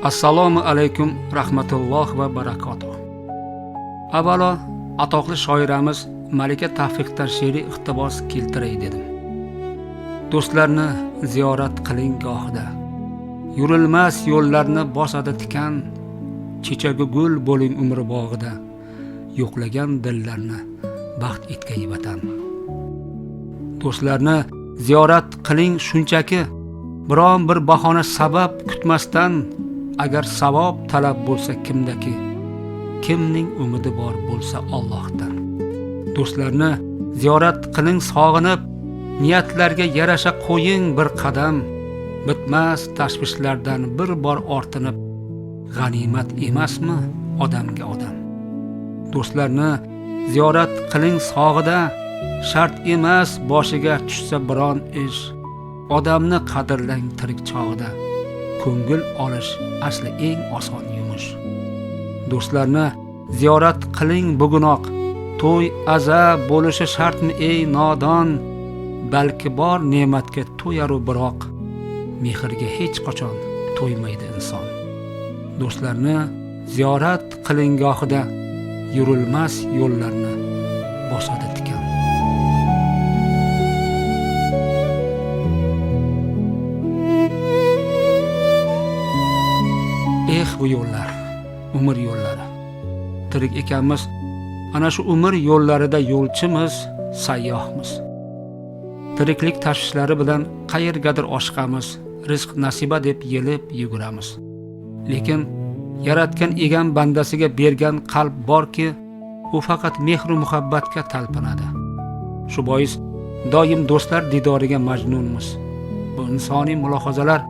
Assalomu alaykum rahmatulloh va barakotuh. Avvalo, atoqli shoiramiz Malika Tavfiqdan she'riy iqtibos keltiray dedim. Do'stlarni ziyorat qiling gohida. Yurilmas yo'llarni bosadi tikan, chechagi gul bo'ling umr bog'ida. Yo'qlagan dillarni baxt etgay vatan. Do'stlarni ziyorat qiling shunchaki, biron bir bahona sabab kutmasdan, agar savob talab bo'lsa kimdaki, kimning umidi bor bo'lsa Allohdan. Do'stlarni ziyorat qiling sog'inib, niyatlarga yarasha qo'ying bir qadam, bitmas tashvishlardan bir bor ortinib, g'animat emasmi odamga odam. Do'stlarni ziyorat qiling sog'ida, shart emas boshiga tushsa biron ish, odamni qadrlang tirik chog'ida, ko'ngil olish asli eng oson yumush. Do'stlarni ziyorat qiling bugunoq, to'y aza bo'lishi shartmi ey nodon, balki bor ne'matga to'yaru biroq, mehrga hech qachon to'ymaydi inson. Do'stlarni ziyorat qiling gohida, yurilmas yo'llarni bosadi tikan. Bu yo'llar, umr yo'llari. Tirik ekanmiz, ana shu umr yo'llarida yo'lchimiz, sayyohmiz. Tiriklik tashvishlari bilan qayergadir oshiqamiz, rizq nasiba deb yelib yuguramiz. Lekin yaratgan egam bandasiga bergan qalb borki, u faqat mehr va muhabbatga talpinadi. Shu bois doim do'stlar didoriga majnunmiz. Bu insoniy mulohazalar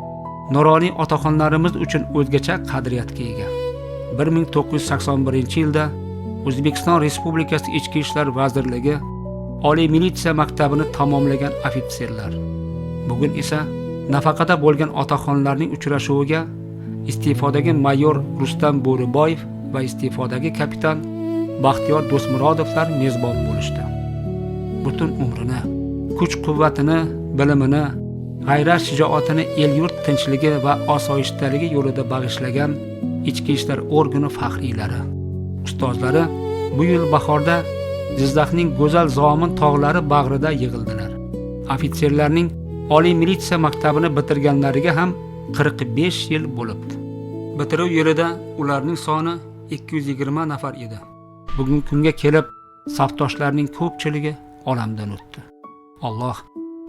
nuroniy otaxonlarimiz uchun o'zgacha qadriyatga ega. 1981-yilda O'zbekiston Respublikasi Ichki ishlar vazirligi Oliy militsiya maktabini tamomlagan ofitserlar. Bugun esa nafaqada bo'lgan otaxonlarning uchrashuviga iste'fodagi mayor Rustam Bo'riboyev va iste'fodagi kapitan Baxtiyor Do'smurodovlar mezbon bo'lishdi. Butun umrini, kuch-quvvatini, bilimini, g'ayrat shijoatini el-yurt tinchligi va osoyishtaligi yo'lida bag'ishlagan ichki ishlar organi faxriylari, ustozlari bu yil bahorda Jizzaxning go'zal Zomin tog'lari bag'rida yig'ildilar. Ofitserlarning Oliy militsiya maktabini bitirganlariga ham 45 yil bo'libdi. Bitiruv yilida ularning soni 220 nafar edi. Bugungi kunga kelib safdoshlarning ko'pchiligi olamdan o'tdi. Alloh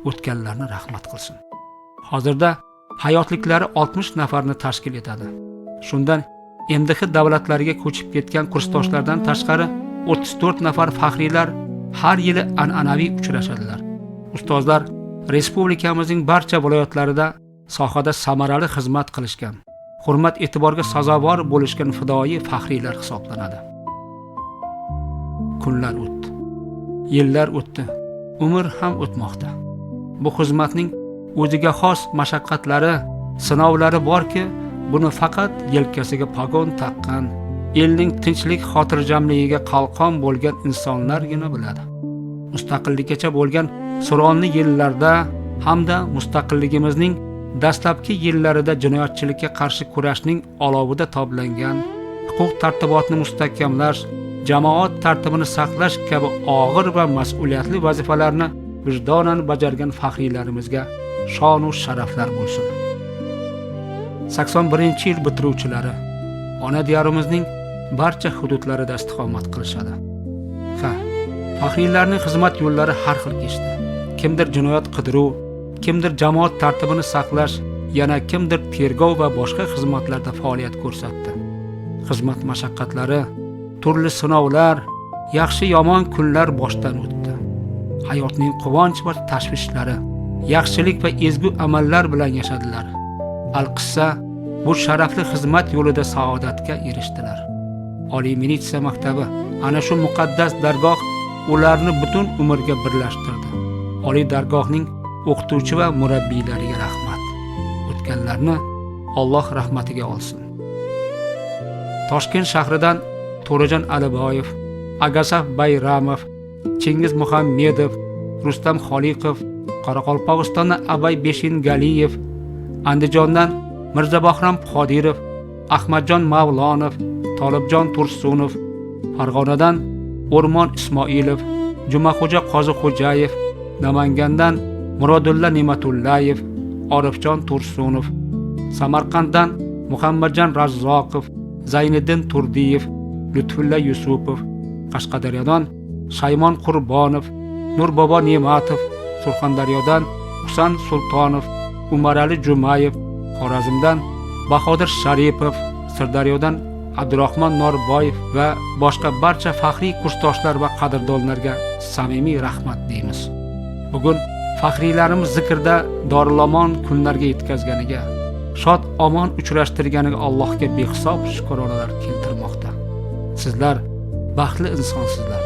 o'tganlarni rahmat qilsin. Hozirda hayotliklari 60 nafarni tashkil etadi. Shundan MDH davlatlariga ko'chib ketgan kursdoshlardan tashqari 34 nafar faxriylar har yili an'anaviy uchrashadilar. Ustozlar respublikamizning barcha viloyatlarida sohada samarali xizmat qilishgan, hurmat e'tiborga sazovor bo'lishgan fidoyi faxriylar hisoblanadi. Kunlar o'tdi, yillar o'tdi, umr ham o'tmoqda. Bu xizmatning o'ziga xos mashaqqatlari, sinovlari borki, buni faqat yelkasiga pagon taqqan, elning tinchlik xotirjamligiga qalqon bo'lgan insonlargina biladi. Mustaqillikgacha bo'lgan so'ronli yillarda hamda mustaqilligimizning dastlabki yillarida jinoyatchilikka qarshi kurashning olovida toblangan, huquq tartibotni mustahkamlash, jamoat tartibini saqlash kabi og'ir va mas'uliyatli vazifalarni vijdonan bajargan faxriylarimizga shon va sharaflar bo'lsin. 81-yil bitiruvchilari ona diyorimizning barcha hududlarida istiqomat qilishadi. Faxriylarning xizmat yo'llari har xil kechdi. Kimdir jinoyat qidiruv, kimdir jamoat tartibini saqlash, yana kimdir tergov va boshqa xizmatlarda faoliyat ko'rsatdi. Xizmat mashaqqatlari, turli sinovlar, yaxshi-yomon kunlar boshdan o'tdi. Hayotning quvonch va tashvishlari, yaxshilik va ezgu amallar bilan yashadilar. Alqissa bu sharafli xizmat yo'lida saodatga erishdilar. Oliy militsiya maktabi ana shu muqaddas dargoh ularni butun umrga birlashtirdi. Oliy dargohning o'qituvchi va murabbiylariga rahmat. O'tganlarni Alloh rahmatiga olsin. Toshkent shahridan To'rajon Aliboyev, Agasaf Bayramov, Chingiz Muhammedov, Rustam Xoliqov, Qoraqalpog'istondan Abay Beshingaliyev, Andijondan Mirzabahram Qodirov, Ahmadjon Mavlonov, Tolibjon Tursunov, Farg'onadan O'rmon Ismoilov, Jumaxo'ja Qozixo'jayev, Namangandan Murodulla Ne'matullayev, Orifjon Tursunov, Samarqanddan Muhammadjon Razzoqov, Zayniddin Turdiyev, Lutfulla Yusupov, Qashqadaryodan Shaymon Qurbonov, Nurbobo Ne'matov, Surxondaryodan Husan Sultonov, Umarali Jumayev, Xorazmdan Bahodir Sharipov, Sirdaryodan Abdurahmon Norboyev va boshqa barcha faxriy kursdoshlar va qadrdonlarga samimiy rahmat deymiz. Bugun faxriylarimiz zikrda dorilomon kunlarga yetkazganiga, shod omon uchrashtirganiga Allohga behisob shukronalar keltirmoqda. Sizlar baxtli insonsizlar.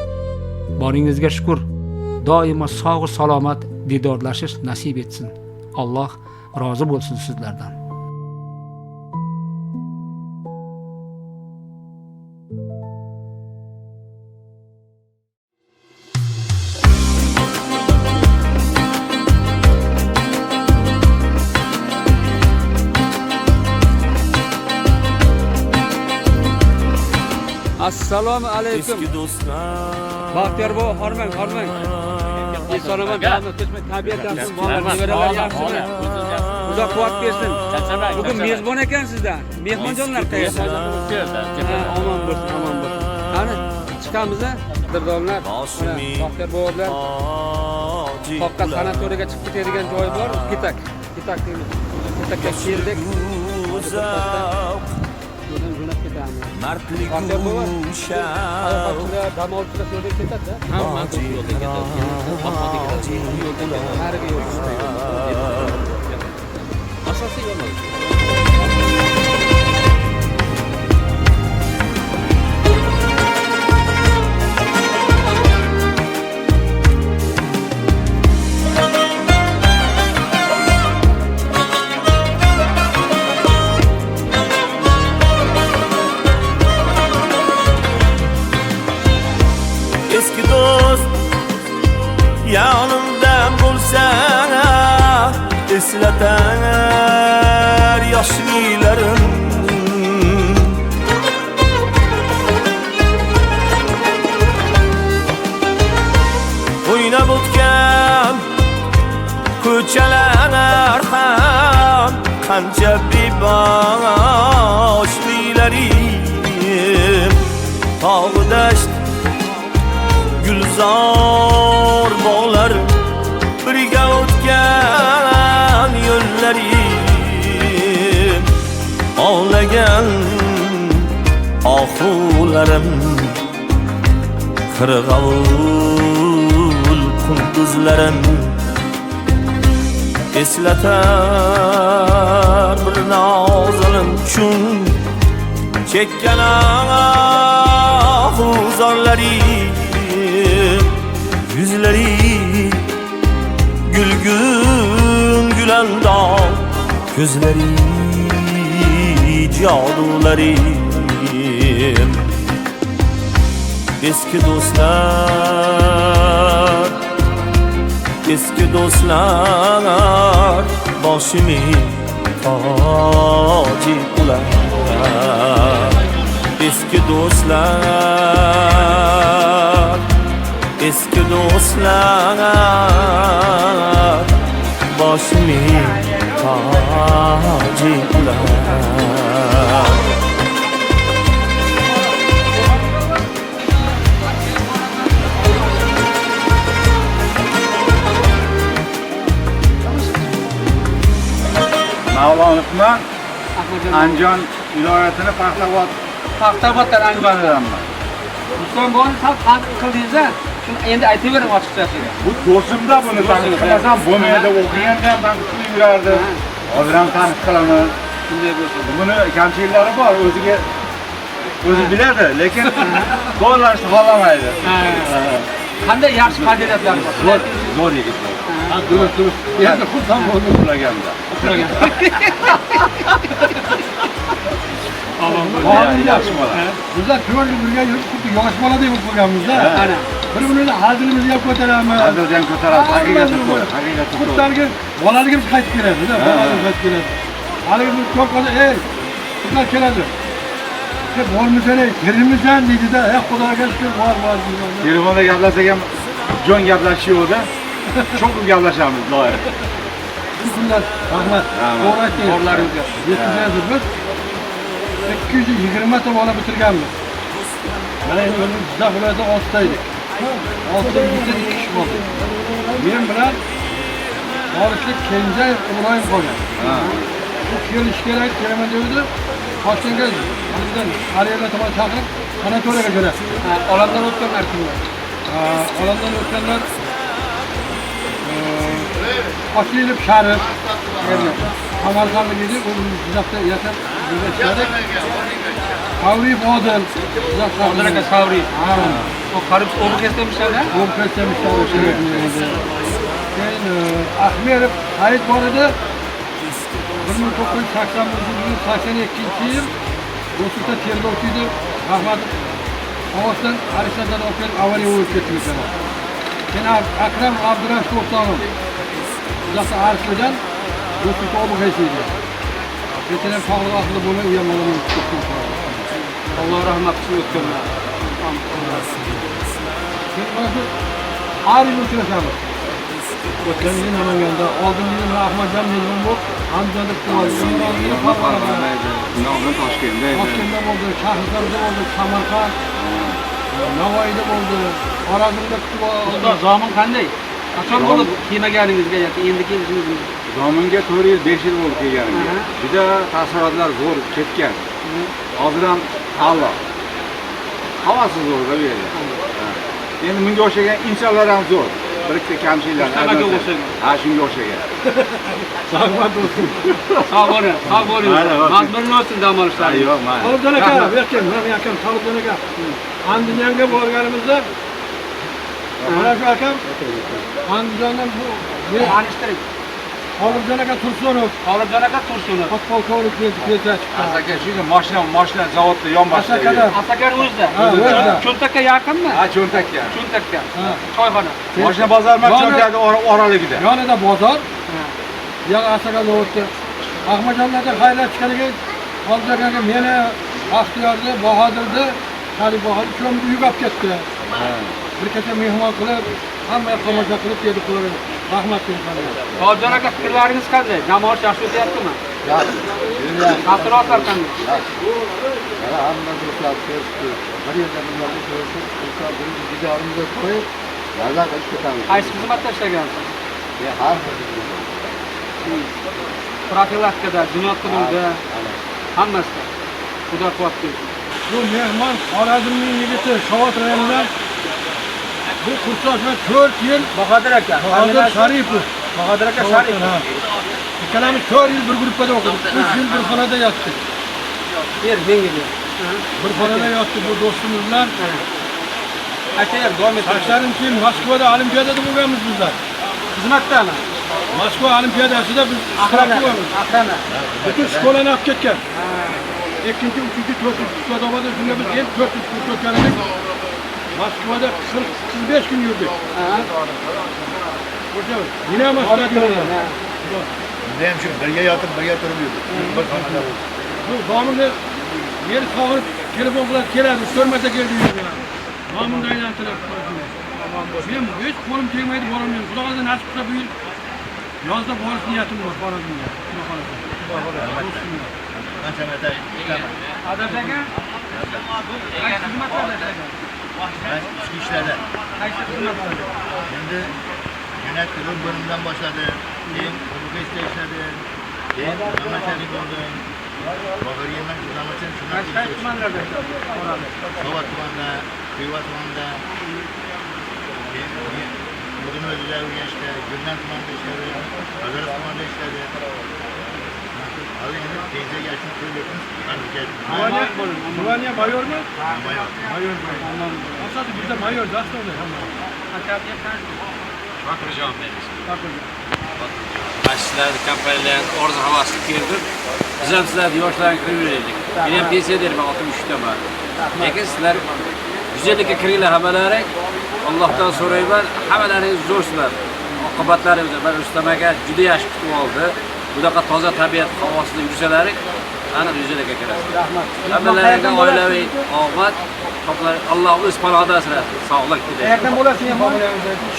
Boringizga shukr. Doimo sog' va salomat didorlashish nasib etsin. Alloh rozi bo'lsin sizlardan. Assalomu alaykum. Eski do'stlar. Baxtiyor bo, hormang. Esonaman, bilan ketmay tabiat yaxshi, bolalar nevaralar yaxshimi? Xudo quvvat bersin. Bugun mezbon ekansizda. Mehmonjonlar tayyorsiz. Omon bo'lsin. Qani, chiqamiz a? Qadrdonlar, Baxtiyor bolar. Toqqa sanatoriyaga chiqib ketadigan joyi bor, ketak deymiz. Ketakka keldik. Jo'nab ketamiz. Mardlik o'sha. Dam olishga so'rab ketadi. Hamma yo'lda ketadi. Nariga yo'l. Asosiy yo'l. Eski do'st yanimda bo'lsa eslatar yoshliklarim. O'ynab o'tgan ko'chalar ham qancha beboshliklarim. Tog' dasht gulzor bog'lar birga o'tgan yo'llarim, ovlagan ohularim, qirg'avul qunduzlarim eslatar bir nozalim chun chekkan ahuzorlarim. Yüzleri gülgün gülendam, gözleri cadularım. Eski dostlar başımı tacı ular. Eski dostlar başımı tacı ular. Mavlonovman, Andijon viloyatini Paxtaboddan Andijondanman. Usmonboni sal tanqid qildingiz-a? Endi aytavering ochiqchasi. Bu do'stimda buni tanqid qilmasam bo'lmaydi. O'qiganda ham tanqid qilib yurardi. Hozir ham tanqid qilaman. Shunday bo'lsa. Buni kamchiliklari bor, o'zi biladi, lekin qo'llashni xohlamaydi. Qanday yaxshi fazilatlari bor? Zo'r yigitlar. Durust. Endi xursand bo'ldim uxlaganda. Hozir yaxshi bola. Bizlar ko'rib birga yurib, xuddi yosh boladek bo'lib qolganmiz-da. Ana. Bir-birimizni hazilimizni ham ko'taramiz. Hazilni ham ko'taramiz. Haqiqatni to'g'ri. Xuddi bolaligingiz qaytib keladi-da, bolaligingiz qaytib keladi. Haligi biz ko'rqada, Bunlar keladi. Bo'lmasa ne? Kirimisan dedi de, Xudoga shukr var deyman. Telefonda gaplashsak ham jon gaplashishyapti. Çok gaplashamiz doim. Shu kunlar rahmat. To'g'ri aytdingiz. Borlaringizga. Yetkazasiz biz 220 ta bola bitirganmiz. Mana endi o'zimiz Jizzax viloyatida 6 ta edik. 6 ta yigitlar 2 kishi bo'ldi. Men bilan Borishlik Kenjay Ibrohim qolgan. Bu kelish kerak, kelaman dedi. Toshkentga bizdan Aliyev tomon chaqirib, sanatoriyaga jo'natdi. Olamdan o'tganlar kimlar? Olamdan o'tganlar Osilib Sharif, Samarqandlik edi, o'zimiz Jizzaxda yashab ishladik. Savriy Odil, Odil aka Savriy. O qarib o'rkesda ishlardi. O'rkesda ishlardi. Keyin Ahmedov Said bor edi. 1982 yil Do'stlikda tergovchi edi. Rahmat Ovosdan Alisherdan o'tgan avariya bo'lib ketdi mesela. Keyin Akram Abdurashid O'xtonov Jizzaxda Arshlidan Do'stlikda o'qiydi. Kechirim sog'liq ahli bo'lib, u ham o'lib ketdi. Alloh rahmat qilsin o'tganlar. Keyin mana shu har yil uchrashamiz. O'tgan yil Namanganda, oldingi yil Ahmadjon mezbon bo'lib, Andijonda Toshkentda bo'ldi, Shahrisabzda bo'ldi, Samarqand, Navoiyda bo'ldi, Xorazmda kutib oldi. Zomin qanday? Qachon bo'lib kelmaganingizga yoki endi kelishingiz? Zominga 4 yil 5 yil bo'lib kelganimga. Juda taassurotlar zo'r ketgan. Hozir ham a'lo. Havasi zo'r bu yerda. Endi bunga o'xshagan insonlar ham zo'r. Bir ikkita kamchiliklar. Nimaga o'xshagan? Ha, shunga o'xshagan. Rahmat do'stim. Sog' bo'ling, sog' bo'ling. Mazmunli bo'lsin dam olishlaringiz. Yo'q, mayli. Xolibjon aka, bu yoqqa, mana bu yoqqa Xolibjon aka. Andijonga borganimizda mana shu akam Andijondan bu Tanishtiring. Xolibjon aka Tursunov, Xolibjon aka Tursunov. podpolkovnik kelsa chiqqan. Asaka shu mashina zavodda yonboshida. Asakada. Asakar o'zida. Ha, o'zida. Cho'ntakka yaqinmi? Ha, cho'ntakka. Cho'ntakka. Ha. Choyxona. Mashina bozor bilan cho'ntakka oraligida. Yonida bozor. Yo'q Asaka zavodda. Ahmadjonlardan xayrlar chiqariga Xolibjon aka meni Baxtiyorda, Bahodirda, Sharif Bahodir shomni uyga olib ketdi. Bir kecha mehmon qilib, hamma tomosha qilib kelib qo'ydi. Rahmat sizlarga. Xolibjon aka fikrlaringiz qanday? Namoyish yaxshi o'tyaptimi? Taassurotlar qanday? Hamma do'stlar ko'rishdi. Bir yerda bularni ko'rishib, do'stlar birinchi dijorimizga qo'yib, mazza qilib ketamiz. Qaysi xizmatda ishlagansiz? Har Profilaktikada, jinoyat qidiruvda, hammasida. Xudo quvvat bersin. Bu mehmon Xorazmning yigiti Shovot rayonidan bu kursdoshlar 4 yil Bahodir aka. Bahodir Sharipov. Bahodir aka Sharipov. Ikkalamiz 4 yil bir guruhda o'qidik. 3 yil bir xonada yotdik. Ber, menga ber. Bir xonada yotdik bu do'stimiz bilan. Aka, davom eting. 80-yil Moskvada olimpiadada bo'lganmiz bizlar. Xizmatdami? Moskva olimpiadasida biz ishtirok qilamiz. Ahrana. Butun shkolani olib ketgan. 2-chi, 3-chi, 4-chi Sadobada shunda biz ham 4-chi kurs o'tgan edik. Moskvada 45 kun yurdik. Yine Moskvada yurdik. Bizda ham shu birga yotib, birga turib yurdik. Bir xonada. Bu Zominni yer sog'ib telefon bilan keladi, ko'rmasa keldi yurgan. Zominni aylantirib qo'ydi. Men hech qo'lim tegmaydi, borolmayman. Xudoga nasib qilsa bu yil yozda borish niyatim bor Xorazmga. Qancha marta ishlaman. Adabdaga? Qaysi xizmatlarda? Ben ichki ishlarda. Qaysi xizmatlarda? Endi yönettiğim bölümden başladı. Keyin Qurg'izda ishladim. Keyin Namachalik bo'ldim. Bahor yemak Namachalik Qaysi tumanlarda? Sovat tumanida, Xiva tumanida. Keyin Mudin o'zida o'rganishdi. Guldan tumanida ishladim. Hazrat tumanida ishladim. Hali endi pensiyaga yashib qo'yibmiz. Muvaniya mayormi? Mayor. Mayor. Aslida bizda mayor dasturda hamma. Bakırcan ben. Başçılar, kampanyalar, orada havası girdi. Biz hem sizler yoshlarga kirib yuraylik. Men ham pensiyadayman, 63daman. Lekin sizlar güzellikka kiringlar hammalari. Allohdan so'rayman, hammalaringiz zo'rsizlar. Oqibatlaringiz, men Rustam aka juda yaxshi kutib oldi. Bunaqa toza tabiat havosida yursalaring, aniq yuzaga kirasiz. Rahmat. Hammalariga oilaviy omad, Alloh o'z panohida asrasin. Sog'lik tilayman. Qayerdan bo'lasiz mehmon?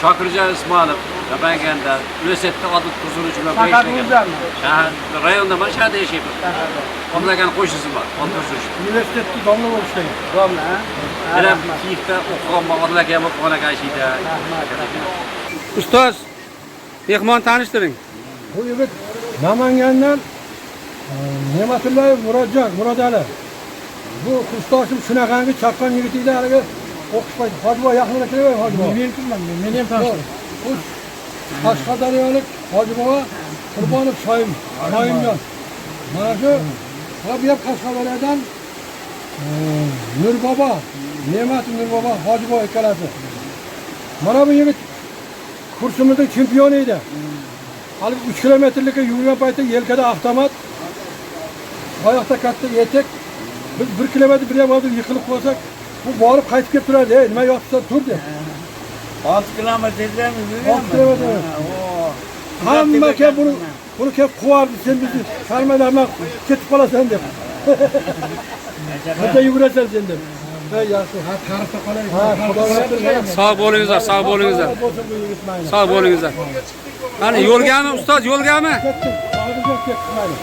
Shokirjon Ismoilov, Namangandan, universitetda odat tuziluvchi bilan Faqat ishlagan. o'zlarmi? Shahar, rayonda mana shaharda yashayman. Omlagan qo'shnisi bor, odat tuzish. Universitetda domla bo'lishgan. Domla, ha? Bilan Kiyevda o'qigan odamlarga ham o'qigan ashida. Ustoz, mehmon tanishtiring. Bu yigit Namangandan Ne'matullayev Murodali. Bu kursdoshim shunaqangi chaqqon yigitlar haligi o'qish payti Hojiboy yaqinida kelib Hojiboy. Men kimman? Men ham tanishdim. Bu Qashqadaryolik Hojiboy Qurbonov Shoyimjon. Mana shu bu ham Qashqadaryodan Nurbobo, Nurbobo Hojiboy ikkalasi. Mana bu yigit kursimizning chempioni edi. Hali 3 kilometrlikka yurgan paytda yelkada avtomat, oyoqda katta etek. Biz 1 kilometr bir ham yiqilib qolsak, bu borib qaytib kelib turadi. Ey, nima yotibsan, tur deb. 6 kilometrdan yurgan. 6 kilometr. Hamma kelib buni kelib quvardi, sen bizni sarmalardan ketib qolasan deb. Qancha yugurasan sen deb. Ey yaxshi, ha tarixda qolaylik. Ha, xudo Sog' bo'lingizlar, sog' bo'lingizlar. Sog' bo'lingizlar. Mana yo'lgami ustoz, yo'lgami? Ketdik, hozirga ketdik mayli.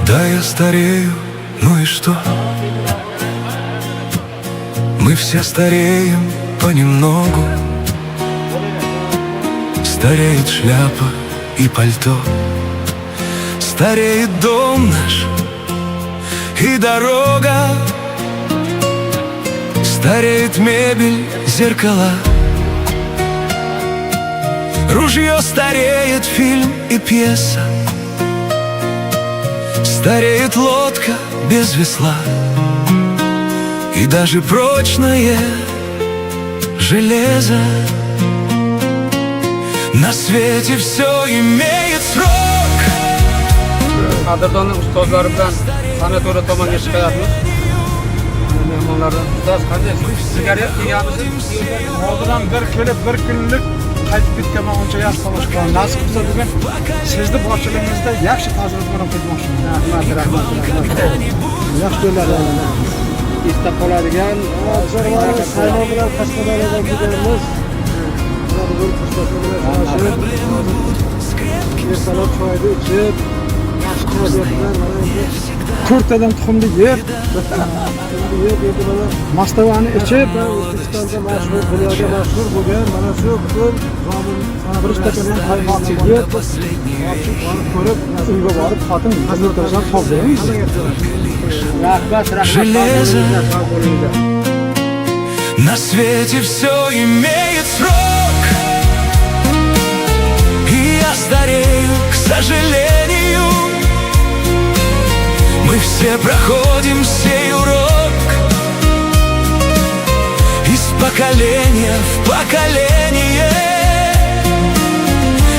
Да, я старею, ну и что? Мы все стареем понемногу. Стареет шляпа и пальто, стареет дом наш и дорога, стареет мебель, зеркала. Ружье стареет, фильм и пьеса. Стареет лодка без весла, и даже прочное железо. На свете все имеет срок. Qadrdonli ustozlar bilan sanatoriya tomonga chiqyapmiz. Mehmonlardan ustoz qanday sigaret yeganmisiz? Oldindan bir kelib bir kunlik qaytib ketganman, uncha yaxshi tomosha qilaman. Nasib qilsa bugun sizni boshchiligingizda yaxshi tajriba bilan ketmoqchiman. Rahmat. Yaxshi yo'llar esda qoladigan saylov bilan Qashqadaryodan kelganmiz. Bir fursat bilan ertalab choyni ichib, yaxshi qilib mana endi Kurtadan tuxumli yer, Moskvani ichib, O'zbekistonda mashhur, dunyoda mashhur bo'lgan mana shu butun Brishtadan qaymoqchi yer, ko'rib, uyga borib xotin hazratlaridan topdim. rahmat. Железо. На свете все имеет срок, и я старею, к сожалению. Мы все проходим сей урок из поколения в поколение,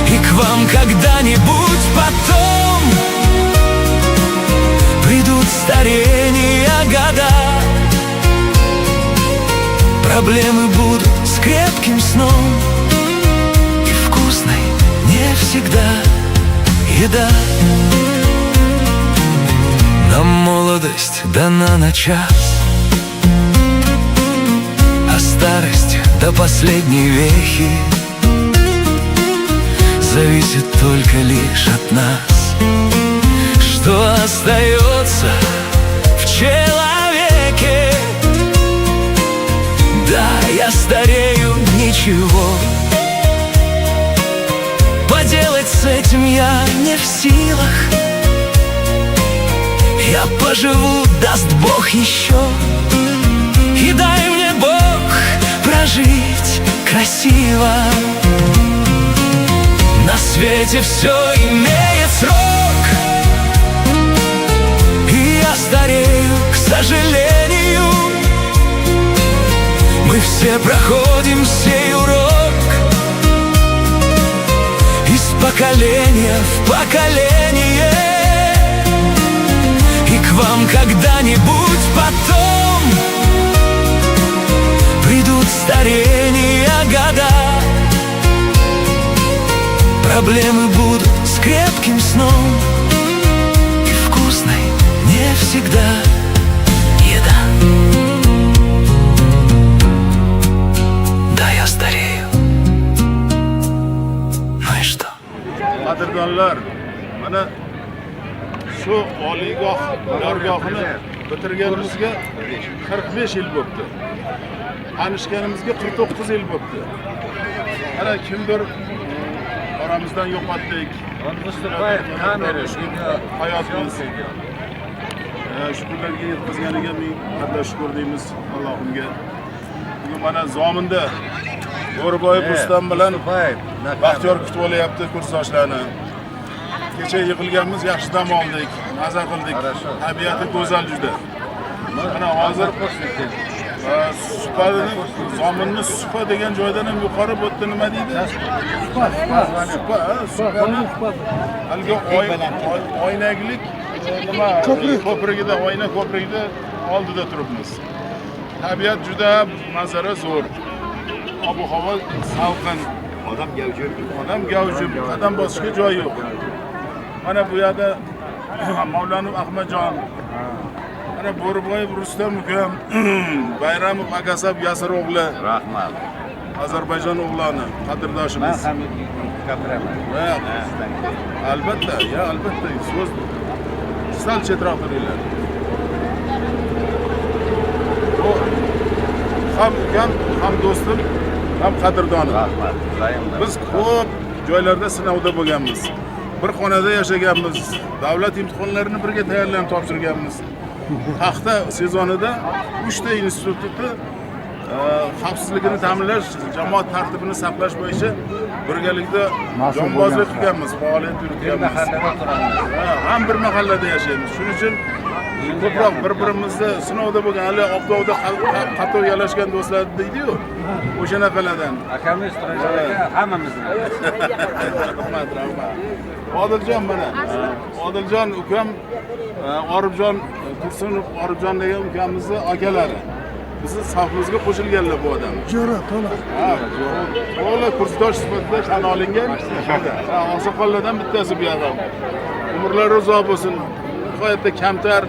и к вам когда-нибудь потом придут старения года. Проблемы будут с крепким сном и вкусной не всегда еда. Нам молодость дана на час, а старость до последней вехи зависит только лишь от нас. Что остается в человеке? Да, я старею, ничего поделать с этим я не в силах. Я поживу, даст Бог еще, и дай мне Бог прожить красиво. На свете все имеет срок, и я старею, к сожалению. Мы все проходим сей урок из поколения в поколение, потом придут старения года, проблемы будут с крепким сном и вкусной не всегда еда. Да, я старею. Ну и что? Qadrdonlar, mana shu oliygoh dargohini bitirganimizga 45 yil bo'libdi. Tanishganimizga 49 yil bo'libdi. Ana kimdir oramizdan yo'qotdik. Hayotimiz shu kunlarga yetkazganiga ming qadar shukr deymiz Allohimga. Bugun mana Zominda Bo'riboyev Rustam bilan Baxtiyor kutib olyapti kursdoshlarni. Kecha yig'ilganmiz, yaxshi dam oldik, maza qildik. Tabiati go'zal juda. Mana hozir Supani, Zominni Supa degan joydan ham yuqori bo'tdi, nima deydi? Supa. Haligi oynaklik nima ko'prigida, oyna ko'prigida oldida turibmiz. Tabiat juda manzara zo'r. Ob-havo salqin, odam gavjum, qadam bosishga joy yo'q. Mana bu yerda Mavlonov Ahmadjon, mana Bo'riboyev Rustam ukam, Bayramov Akasab Yasir o'g'li, rahmat. Ozarbayjon o'g'loni, qadrdoshimiz. Men ham gapiraman. Albatta, so'z sal chetroq turinglar. Ham ukam, ham do'stim, ham qadrdonim. Rahmat. Biz ko'p joylarda sinovda bo'lganmiz. Bir xonada yashaganmiz. Davlat imtihonlarini birga tayyorlab topshirganmiz. Paxta sezonida 3 ta institutni xavfsizligini ta'minlash, jamoat tartibini saqlash bo'yicha birgalikda jonbozlik qilganmiz, faoliyat yuritganmiz. Ham bir mahallada yashaymiz. Shuning uchun ko'proq bir-birimizni sinovda bo'lgan, hali oqtovda qattiq yalashgan do'stlar deydi-ku. O'shanaqalardan. Akamiz hammamizni. Rahmat. Odiljon mana. Odiljon ukam, Oribjon Tursunov, Oribjon degan ukamizni akalari. Bizni safimizga qo'shilganlar bu odam. Jo'ra, to'la. To'la kursdosh sifatida tan olingan. Oqsoqollardan bittasi bu odam. Umrlari uzoq bo'lsin. Nihoyatda kamtar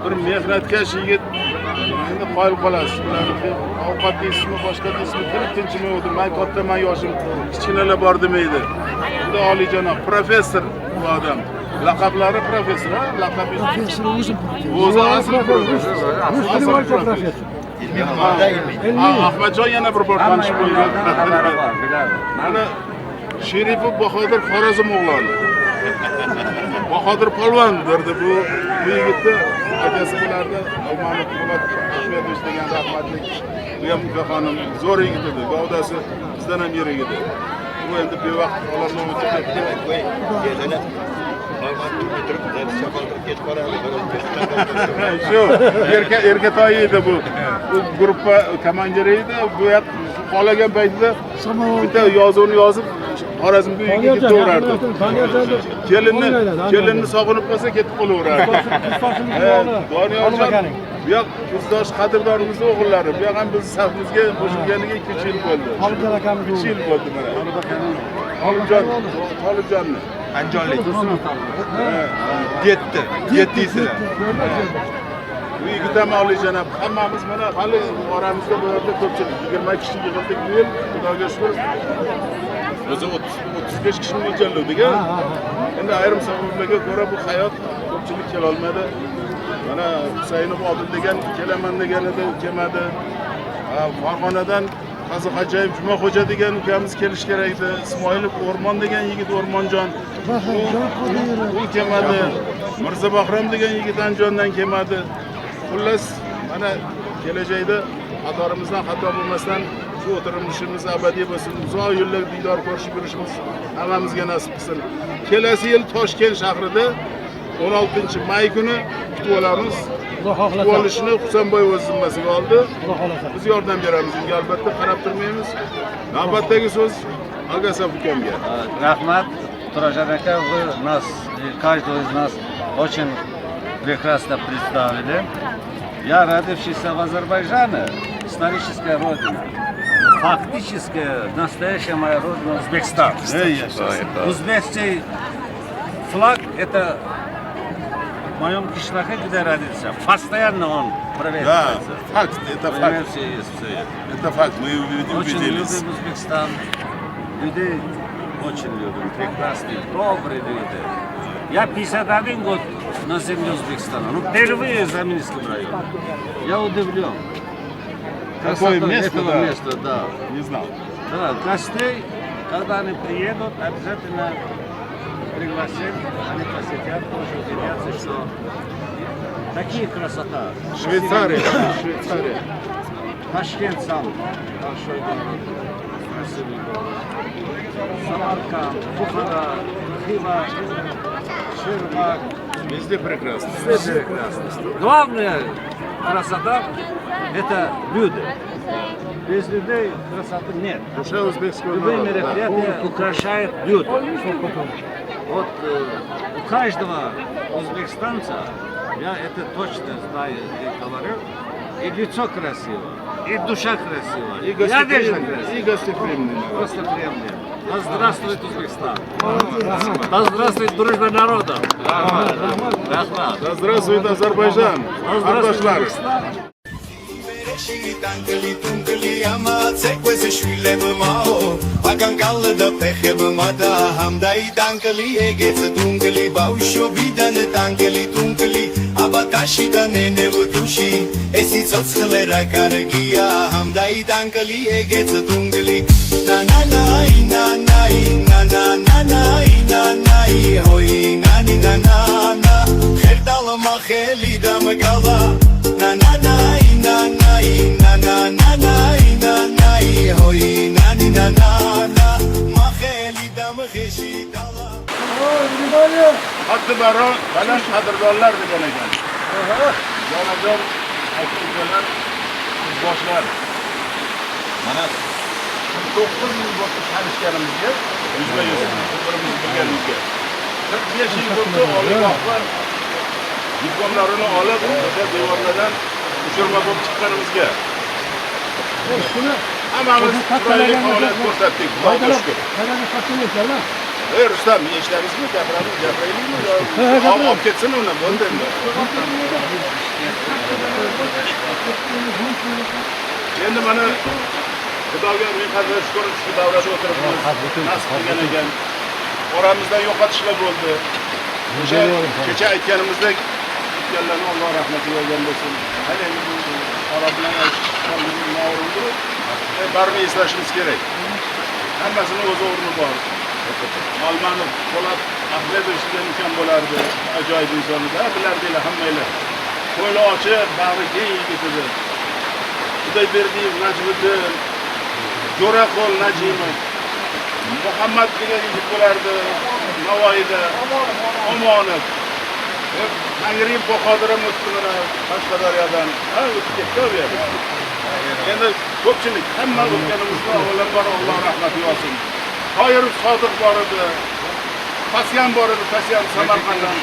bir mehnatkash yigit. Endi qoyil qolasiz. Ovqat deysizmi, boshqa deysizmi, kirib tinchmaydi. Men kattaman, yoshim kichkinalar bor demaydi. Juda oliyjanob professor bu odam. Laqablari professor, laqabi professor o'zi asli professor. Ahmadjon yana bir bor tanishib qo'ygan. Mana Sheripov Bahodir Xorazm o'g'loni. Bahodir polvon derdi bu yigitni akasi bilardi. Almamut Po'lat Shvedovich degan rahmatli bu ham xonim zo'r yigit edi. Gavdasi bizdan ham yirik edi. Bu endi bevaqt olamdan o'tib ketdi. Shu erkatoyi edi bu. Bu gruppa komandiri edi. Bu yoq qolagan paytida bitta yozuvni yozib Xorazmga uyga ketaverardi. Kelinni sog'inib qolsa ketib qolaverardi. Doniyorjon bu yoq kursdosh qadrdonimizning o'g'illari. Bu yoq ham biz safimizga qo'shilganiga 2 yil bo'ldi. Xolibjon akamiz 2 yil bo'ldi mana. Xolibjonni Anjonlik. Yetdiysizlar. Bu yigit ham oliyjanob. Hammamiz mana hali oramizda bu yerda ko'pchilik 20 kishi yig'ildik bu yil. Xudoga shukr. O'zi 35 kishi mo'ljallovdik-a. Endi ayrim sabablarga ko'ra bu hayot ko'pchilik kela olmadi. Mana Husaynov Odil degan kelaman deganida kelmadi. Farg'onadan Qazihojayev Jumaxo'ja degan ukamiz kelish kerak edi. Ismoilov O'rmon degan yigit O'rmonjon u kelmadi. Mirzo Bahrom degan yigit Andijondan kelmadi. Xullas mana kelajakda xatorimizdan xato bo'lmasdan shu o'tirishimiz abadiy bo'lsin. Uzoq yillar diydor ko'rishib yurishimiz hammamizga nasib qilsin. Kelasi yil Toshkent shahrida 16-may kuni kutib olamiz. Kutib olishni Husanboy o'z zimmasiga oldi. Biz yordam beramiz. Unga albatta qarab turmaymiz. Navbatdagi so'z Agasov ukamga. Rahmat. Turashar aka, вы нас, каждого из нас очень прекрасно представили. Я, родившийся в Азербайджане, историческая родина. Фактически, настоящая моя родина Узбекистан. Узбекский флаг – это в моем кишлаке, где я родился. Постоянно он проверяется. Да, факт, это факт. Это факт, мы Очень убедились. любим Узбекистан. Людей очень любим. Прекрасные, добрые люди. Я 51 год на земле Узбекистана. Ну, впервые за Минским районом. Я удивлен. Какое Красотой место, этого да. места, да. Не знал. Да, гостей, когда они приедут, обязательно пригласим. Они посетят, тоже удивятся, что такие красота. Швейцария, Швейцария. Ташкент сам большой город, красивый город. Самарканд, Бухара, Хива, Ширбак. Везде прекрасно. Везде прекрасно. Главная красота – это люди. Без людей красоты нет. Душа узбекского Любые народа. мероприятия украшают люди. Вот у каждого узбекистанца, я это точно знаю и говорю, и лицо красиво, и душа красива, И одежда гостеприимный. красивая. И гостеприимный. Просто приемлемо. Да здравствует Узбекистан. Да здравствует дружба народа. Рахмат. Да здравствует Азербайджан. Да здравствует Ардошлар. Узбекистан. Dankali tunkali ama tekvese şvile bmao Akan kallı da pehe bmada Hamdai dankali egetse tunkali Bausho bidane dankali tunkali Abatashi da nene vutushi Esi tsotskhlera kargiya Hamdai dankali egetse tunkali Na na na na na na na na na na Hoy na ni na na na Kherdala ma kheli da magala Na na na na na na na na na na hoy na ni na na na ma kheli da ma khishi dala Hakkı baron, baland qadrdonlar degan ekan. Jonajon aka-ukalar, boshlar. Mana 49 yil bo'ldi tanishganimizga, yuzma-yuz bir-birimizni bilganimizga. 45 yil bo'ldi oliygohlar diplomlarini olib, o'sha devorlardan uchirma bo'lib chiqqanimizga. Hammamiz chiroyli faoliyat ko'rsatdik, Xudoga shukr. Rustam, eshitamizmi? Gapiraylikmi? Olib ketsin uni, bo'ldi endi. Endi mana Xudoga ming qadar shukr, shu davrada o'tiribmiz. Nasib qilgan ekan. Oramizda yo'qotishlar bo'ldi. O'sha kecha aytganimizdek, o'tganlarni Alloh rahmatiga olgan bo'lsin. Hali endi arab bilan aytishimiz no'g'ridir. Barini eslashimiz kerak. Hammasini o'z o'rni bor. Almanov, Po'lat, Ahmedovich degan ukam bo'lardi. Ajoyib inson edi. Bilardinglar hammanglar. Qo'li ochiq, bag'ri keng yigit edi. Xudoyberdiyev, Najmiddin, Jo'raqul Najimov, Muhammad degan yigit bo'lardi. Navoiyda, Omonov. Tangriyev Bahodir ham o'tdi mana Qashqadaryodan. O'tib ketdi u yerga. Endi ko'pchilik hamma o'tganimizga avvalambor Alloh rahmatiga olsin. Toyirov Sodiq bor edi. Pasyan bor edi, Pasyan Samarqanddan.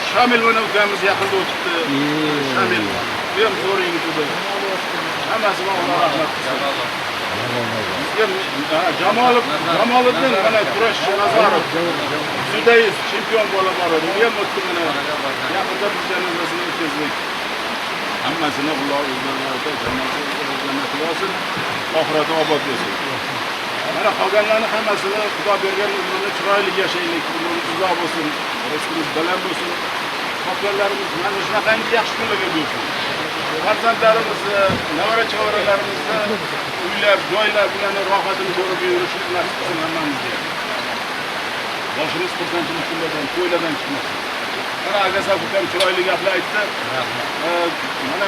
Shamil mana ukamiz yaqinda o'tibdi. Shamil. Bu ham zo'r yigit edi. Hammasini Alloh rahmat qilsin. Jamoliddin mana kurash Nazarov. Judayiz chempion bola bor edi. U ham o'tdi mana. Yaqinda biz janozasini o'tkazdik. Hammasini Alloh o'zlariga jannatiga olsin. Oxirati obod bo'lsin. Mana qolganlarni hammasini Xudo bergan umrni chiroyli yashaylik, umrimiz uzoq bo'lsin, rizqimiz baland bo'lsin. Qolganlarimiz mana shunaqangi yaxshi kunlarga bo'lsin. Farzandlarimizni, nevara-chevaralarimizga uylar, joylar bilan rohatini ko'rib yurishni nasib qilsin hammamizga. Boshimiz xursandchilik kunlardan, to'ylardan chiqmasin. Mana Agasaf ukam chiroyli gaplar aytdi. Mana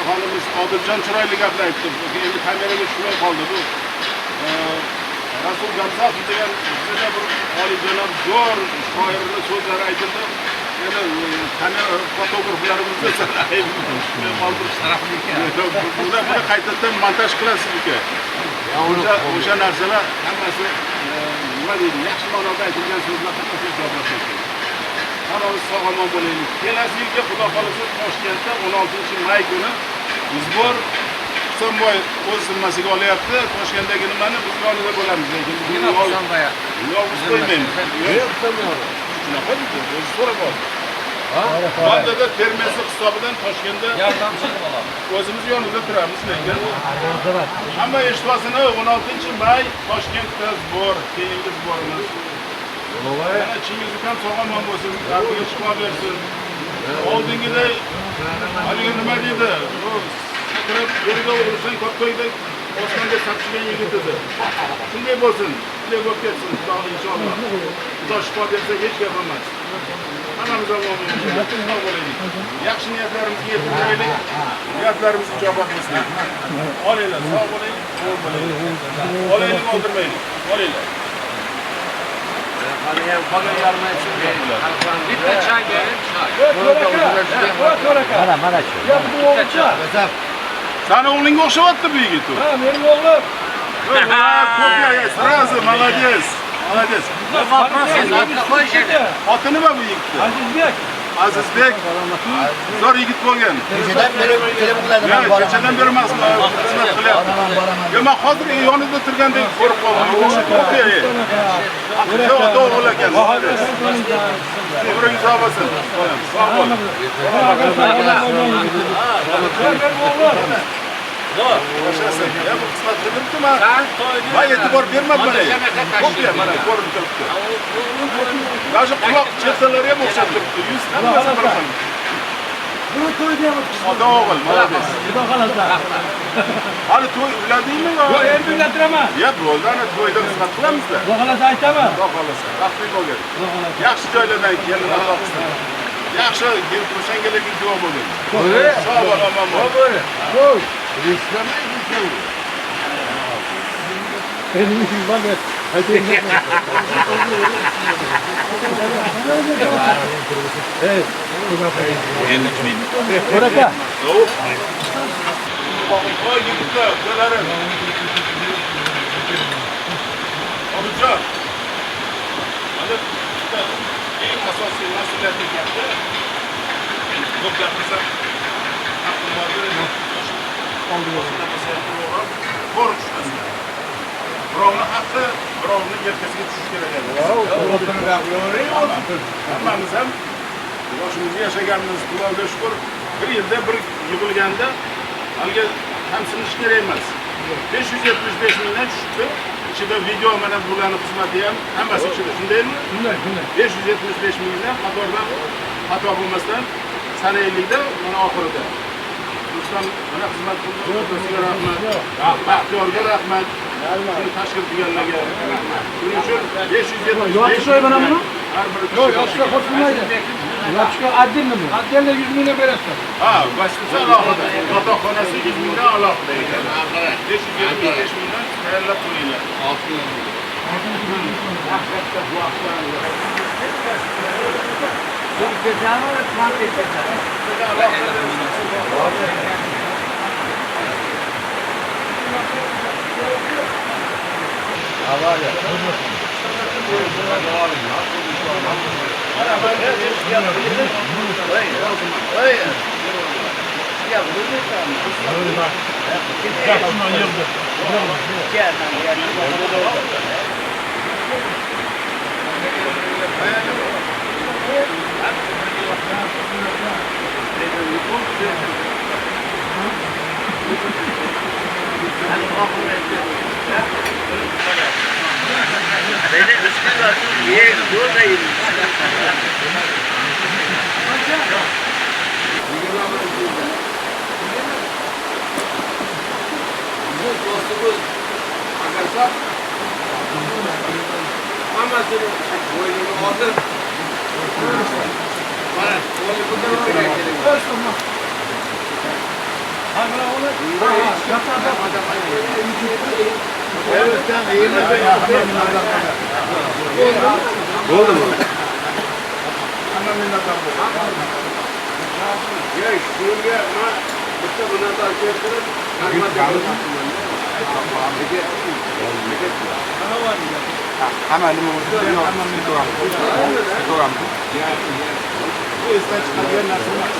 xonimiz Odiljon chiroyli gaplar aytdi. Endi kameraga tushmay qoldi bu. Rasul Gamzatov degan bizda bir oliyjanob zo'r shoirning so'zlari aytildi. Endi kamera fotograflarimizni qoldirib tarafli ekan. Buni qaytadan montaj qilasiz uka. O'sha narsalar hammasi nima deydi, yaxshi ma'noda aytilgan so'zlar hammasi javob beradi. hammamiz sog' omon bo'laylik. Kelasi yilga xudo xolasa Toshkentda 16 may kuni Uzbor Husanboy o'z zimmasiga olyapti. Toshkentdagi nimani biz yonida bo'lamiz, lekin yolg'iz qo'ymaymiz. Shunaqa o'zi so'rab oldi. Bandada termasi hisobidan Toshkentda o'zimiz yonida turamiz, lekin hamma eshitmasin, 16 may Toshkentda zbor, keyingi zborimiz. Yana chingizni ham sog' omon bo'lsin, qalbiga shifo bersin. Oldingiday haligi nima deydi? Yerga o'tirsang kattaydek osmonga sapchigan yigit edi. Shunday bo'lsin, shunday bo'lib ketsin, xudo inshaalloh. Xudo shifo bersa hech gap emas. Hammamiz omon bo'laylik. Yaxshi niyatlarimizga yetib boraylik. Niyatlarimiz ijobat bo'lsin. Olinglar, sog' bo'laylik, sog' bo'laylik. Olaylik, o'ldirmaylik. Olinglar. Bitta choy bering, choy. Sani o'g'lingga o'xshamayapti bu yigit. Ha, mening o'g'lim. Сразу, молодец. Молодец. Oti nima bu yigitni? Azizbek. Azizbek. Zo'r yigit bo'lgan. Kechadan beri telefon qiladi, men boraman. Kechadan beri emas, xizmat qilyapti. Yo, men hozir yonida turgandek ko'rib qoldim. O'sha ko'pya. Xudo o'g'il ekan. Umringiz sog' bo'lsin. Sog' bo'l. Yashasın. Ya bu xizmat qilibdi-mi? Men e'tibor bermabman. Ko'pya mana ko'rib turibdi. Даже quloq chetlari ham o'xshab turibdi. Yuz hammasi bir xil. Buni to'yda ham o'tkazdik. Xudo o'g'il, молодец. Xudo xolasa. Hali to'y uladingmi? Yo'q, endi uylantiraman. Ya bo'ldi, ana to'yda xizmat qilamiz-da. Xudo xolasa aytaman. Xudo xolasa. Baxtli bo'lgin. Yaxshi joylardan kelin Alloh qilsin. Yaxshi o'shangalarga duo bo'lgin. Sog' bo'l, omon bo'l. Qo'y. Reslamay gitsin. Endi bak. Aytayım. Hey. Oraka. Oy yigitlar, ularım. Obujon. Mana eng asosiy mas'uliyatni gapdi. Ko'p gapirsa, haqqim bordir. Birovni haqqi, birovni yelkasiga tushishi kerak edi. Hammamiz ham yoshimizda yashaganmiz, Xudoga shukr, bir yilda bir yig'ilganda haligi hamsinish kerak emas. 575 mingdan tushibdi. Ichida video mana bularni xizmati ham hammasi ichida, shundaymi? Shunday. 575 mingdan qatordan xato bo'lmasdan sanaylikda mana oxirida. Rustam mana xizmat qildi, o'tasiga rahmat. Baxtiyorga rahmat. Buni tashkil qilganlarga rahmat. Shuning uchun 575 Yotish mana buni? Har bir Yo'q, yoshga qo'shilmaydi. Yoshga отдельно bu. Отдельно 100 mingdan berasiz. ha, boshqasi alohida. Yotoqxonasi 100 mingdan alohida ekan. 575 mingdan tayyorlab qo'yinglar. Oldu mu? Hemen minnettar olun. Ya şuraya bitta minnettar keltirib, rahmat aytdim. Hamma nima bo'lsa, hamma minnattar. esdan chiqadigan narsalar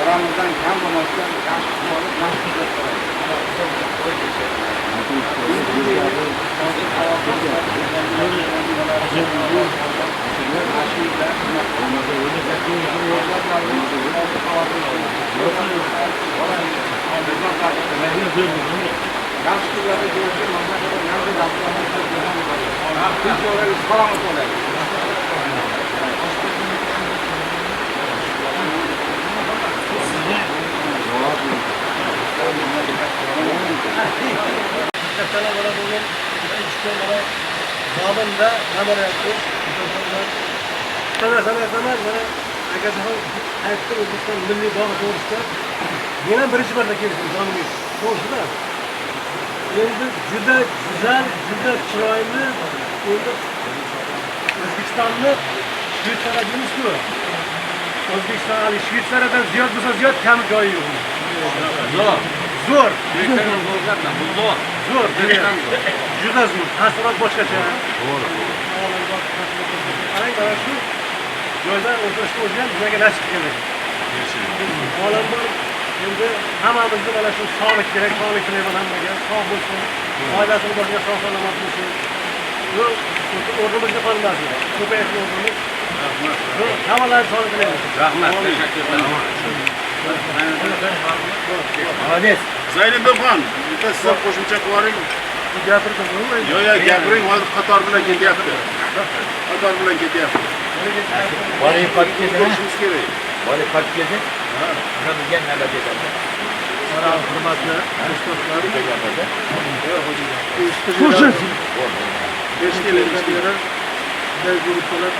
Aramızdan kan olmasından yaşlı Yine birinci barda gelişim canımız. Doğrusu endi juda güzel, juda chiroyli endi O'zbekistonni Shveysariya deymiz-ku. O'zbekiston Shveysariyadan ziyod bo'lsa ziyod kam joyi yo'q. Zo'r. Zo'r. Juda zo'r. Taassurot boshqacha. Qarang, mana shu joyda o'tirishni o'zi ham bizga nasib keladi. Olamda endi hammamizga mana shu sog'lik kerak, sog'lik tilayman hammaga, sog' bo'lsin, oilasini boshiga sog' salomat bo'lsin. Bu o'rnimizga qolmasin. Ko'payib o'rnimiz. Hammalarni sog'lik tilayman. Rahmat, Молодец. Zaynidxon, bitta siz qo'shimcha qiling. Gapirdim. Yo'q, gapiring, hozir qator bilan ketyapti. Qator bilan ketyapti. Boring qolib ketdi. Ko'rishimiz kerak. Boring qolib ketdi. Nima bizga nima deydi? hurmatli do'stlar, gruppalar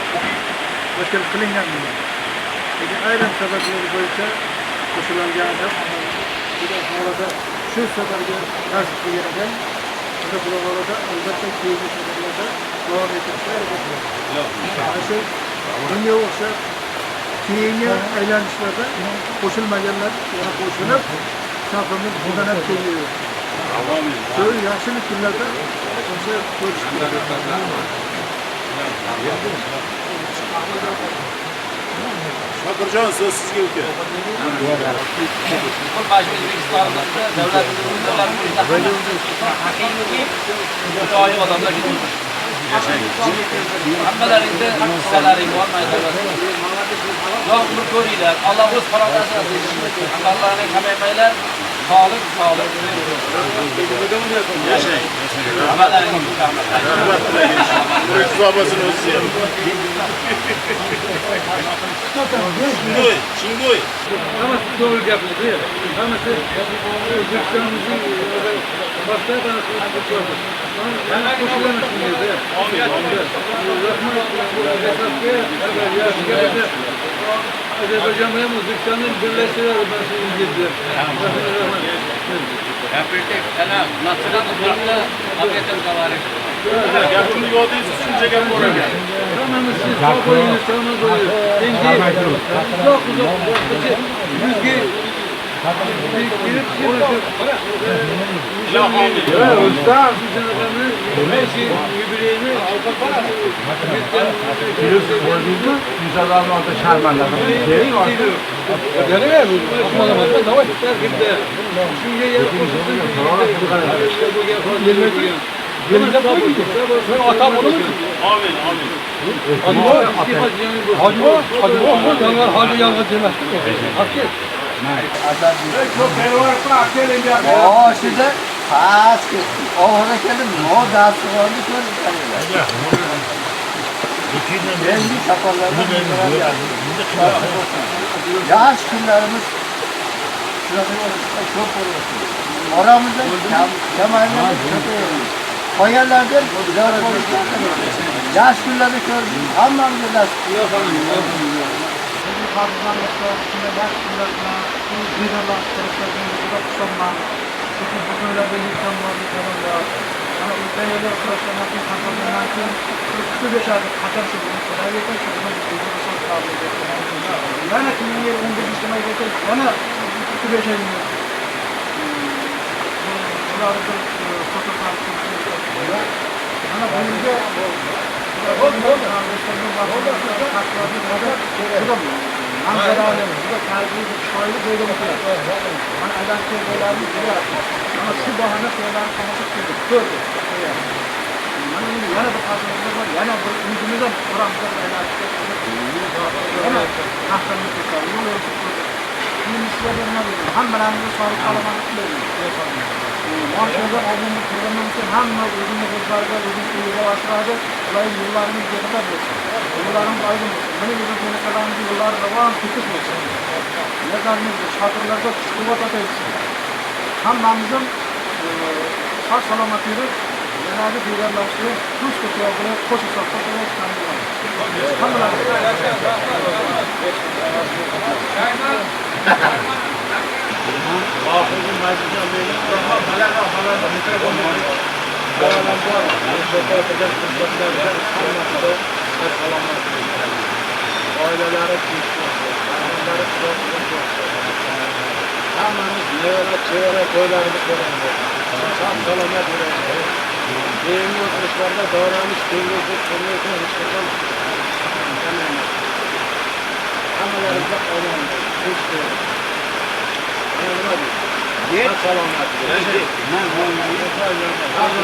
tashkil qilingan. Lekin ayrim sabablar bo'yicha qo'shilganlar juda holada shu safarga nasib qilgan ekan. Bu holada albatta keyingi safarlarda davom etishga harakat qilamiz. Shu bunga o'xshab keyingi aylanishlarda qo'shilmaganlar yana qo'shilib safimiz budanab kengayadi. Shu yaxshilik kunlarda o'sha ko'rishdik. Shokirjon, so'z sizga uka. Haqiqiy odamlar hammalaringda hissalaring bor, yo'q, bir ko'ringlar. Alloh o'z farodasi asosida amallarni kamaymaylar. Sog'lik. Yashang. Amallaringiz mukammal. Babasini o'zi ham. Chingoy. Hammasi to'g'ri gaplar. Hammasi O'zbekistonimizning boshqa Azerbaycan bilan O'zbekistonning birlashuvi masalasida. Gapirdik, ana nasrat ularni haqiqatan qavarik. Gapni yodingiz shuncha gap bor ekan. Hammamiz sog' bo'linglar, salomat bo'linglar. Uzoq yuzga Boshida past ketdi. Oxirida keldim, dasti borni ko'rib qoldim. Endi safarlardan yosh kunlarimiz shunaqa ko'p bo'lyapti. Oramizda kamaylarimiz ko'payadi. Qolganlardan idora bo'lishgan. Yosh kunlarda ko'rdim, hammamizga nasib. Hammamizin sağ salomatlığı Cenab-ı Peygamber'e kuş kutuya koşu sohbetine Hammamiz mevara, chevara, to'ylarimiz bo'ladi. Sog' salomat bo'lamiz. Keyingi o'tmishlarda davramiz kengayib qo'ymaydi, hech qachon kamaymaydi. Hammalarimizga omonlik, tinchlik. Nima deydi? Salomat bo'ling.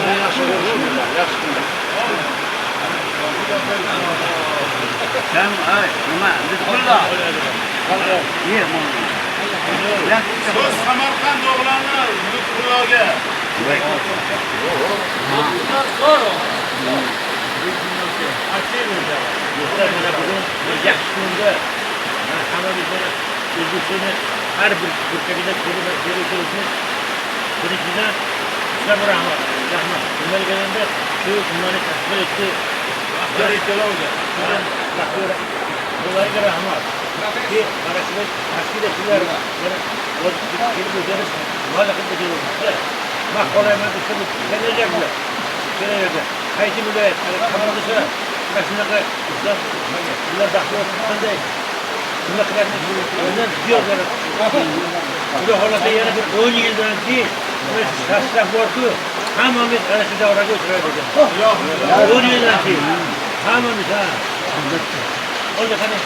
Men yaxshi bo'lishinglar, yaxshi kunlar. Sen ay, nima? Bismillah. Ye, mo'min. So'z Samarqand o'g'loni Lutfulloga. Yaxshi kunda hammamiz O'zbekistonda har bir burchagida keluvchilikni tiriklikdan sizlar rahmat. Nimaliganda shu nimani tashkil etdi. Bularga rahmat. Mana shu tashkilotchilar kelib o'tirish muvaffaqiyat qildi. Maqolayman desa kelajaklar. Qaysi viloyat qamoqda shunaqa ular daxlos qanday bunaqilarni o'zdan ziyod bu holatda yana bir 10 yildan keyin tashrif borku hammamiz ana shu davraga o'tiradi ekan 10 yildan keyin hammamiz oldi qani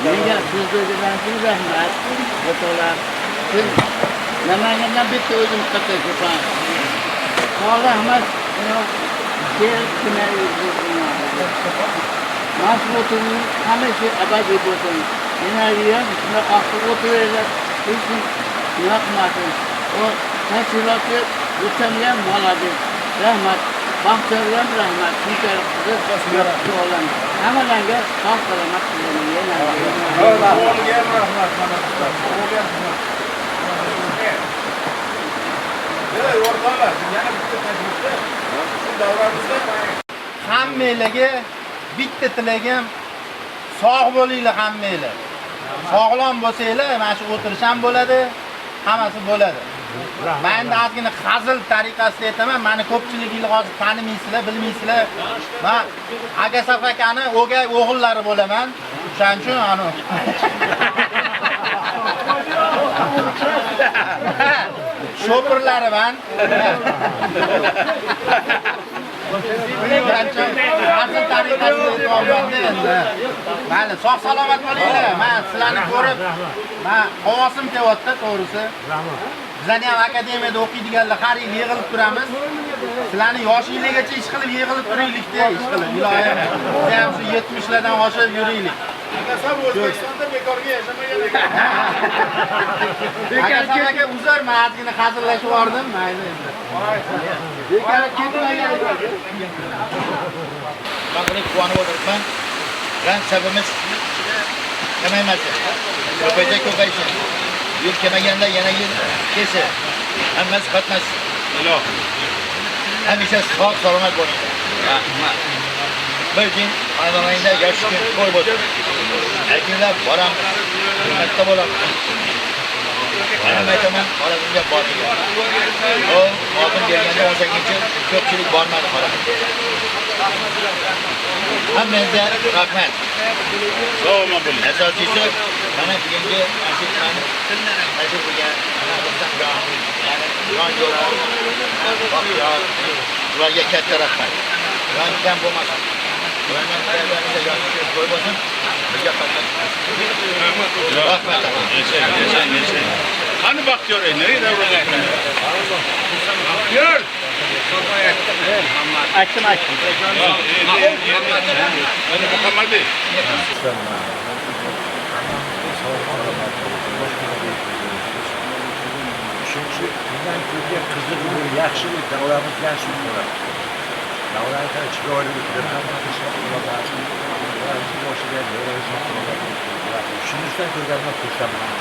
Menga so'zlagan rahmat. O'tolar. Namangandan bitta o'zim qattiq ko'pan. Rahmat. Mas'uliyatni hamisha abadiy bo'lsin. Menariya shuna oxir o'tiraylar. Hech kim yoqmasin. O tashkilotga o'tamgan moladi. Rahmat. Baxtlarga rahmat. Shunchalik qilib olam. Hammalarga sog' salomat bo'ling. Hammalarga bitta tilagim sog' bo'linglar hammanglar. Sog'lom bo'lsanglar, mana shu o'tirish ham bo'ladi, hammasi bo'ladi. Men endi ozgina hazil tariqasida aytaman, meni ko'pchiliginglar hozir tanimaysizlar, bilmaysizlar. Men Agasaf akani o'gay o'g'illari bo'laman. O'shaning uchun ani sho'pirlariman. Hazil tariqasida aytmoqda endi. Mayli, sog' salomat bo'linglar. Men sizlarni ko'rib, men havosim kelyapti, to'g'risi. Bizlarni ham akademiyada o'qiydiganlar har yil yig'ilib turamiz. Sizlarni yoshingizgacha ish qilib yig'ilib turaylikda, ish qilib. Iloyim. Biz ham shu 70 lardan oshib yuraylik. Akasam O'zbekistonda bekorga yashamagan ekan. Akasam aka uzr, men ozgina hazillashib yordim, mayli endi. Bekor ketmagan. Men buni quvonib o'tiribman. Bilan sabimiz kamaymasin. Ko'paysin. Yil kelmaganda yana yil kelsa, hammasi qatnashsin. Ilohim. Hamisha sog' salomat bo'linglar. Rahmat. Bir kun xonadoningda yosh kun to'y bo'lsin. Aytinglar, boram, hurmatda bo'lamiz. Mana aytaman, Xorazmga bordik. Oldin kelganda 18-yil ko'pchilik bormadi Xorazmga. Hammangizga rahmat. Sog'lom bo'ling. Asosiysi mana bugungi ansiklani tajribaga ularga katta rahmat. Ulardan bo'lmasin. Ulardan tayyorlanishda yoshlik qo'y bo'lsin. Bizga rahmat. Yashang. Qani Baxtiyor ey, nereda o'rayapsan? Baxtiyor. Aytdim. Muhammadi. Uchinchi bundan ko'ra qiziq bo'lib yaxshi davramiz yaxshi bo'ladi. Davlatda chiqaverib shunisidan ko'rganman xursandman.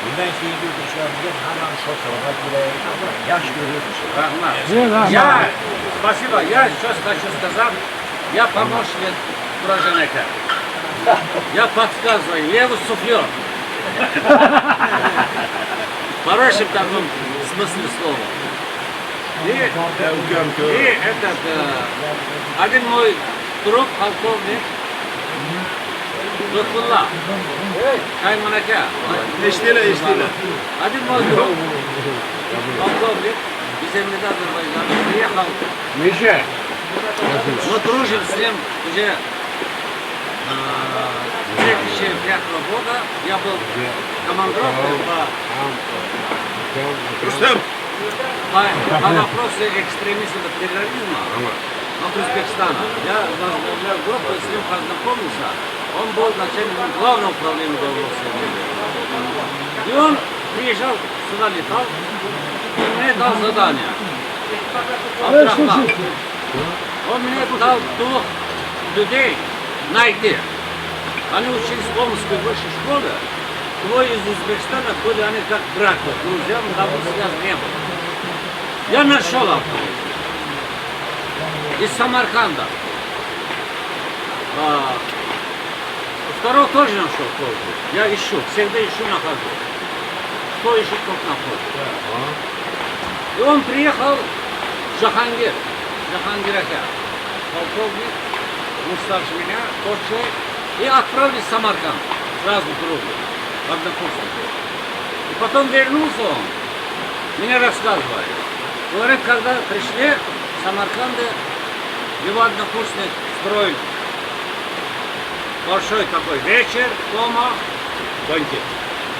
Bundan keyingi o'quvchilarimizga hammani sog' salomat bo'laylik, yaxshi ko'rib. Rahmat. Я, спасибо. Я сейчас хочу сказать, я помощник Порошенко. Я подсказываю, я его суфлер. В хорошем таком смысле слова. И этот, один мой друг, полковник, Лутфулла, Кайманака. Eshitinglar. Один мой друг, полковник, из Эмирата Азербайджана, приехал. Миша. Мы дружим с ним уже 2005 года. Я был командировкой по вопросу экстремизма и терроризма от Узбекистана. Я возглавлял группу, с ним познакомился. Он был начальником главного управления Белоруссии. И он приезжал сюда, летал, и мне дал задание. Abdurrahman. Он мне дал двух людей найти. Они учились в Омской высшей школе. Двое из Узбекистана были они как братья. Друзья, но давно связь не было. Я нашел автобус. Из Самарканда. Второй тоже нашел тоже. Я ищу, всегда ищу, нахожу. Кто ищет, тот находит. И он приехал в Джахангир. Джахангир Ака. Полковник, он старше меня, тот человек. И отправили в Самарканд. Сразу в дорогу. В однокурсники. И потом вернулся он. Мне рассказывали. Говорит, когда пришли в Самарканде, его однокурсник строил большой такой вечер дома. Банкет.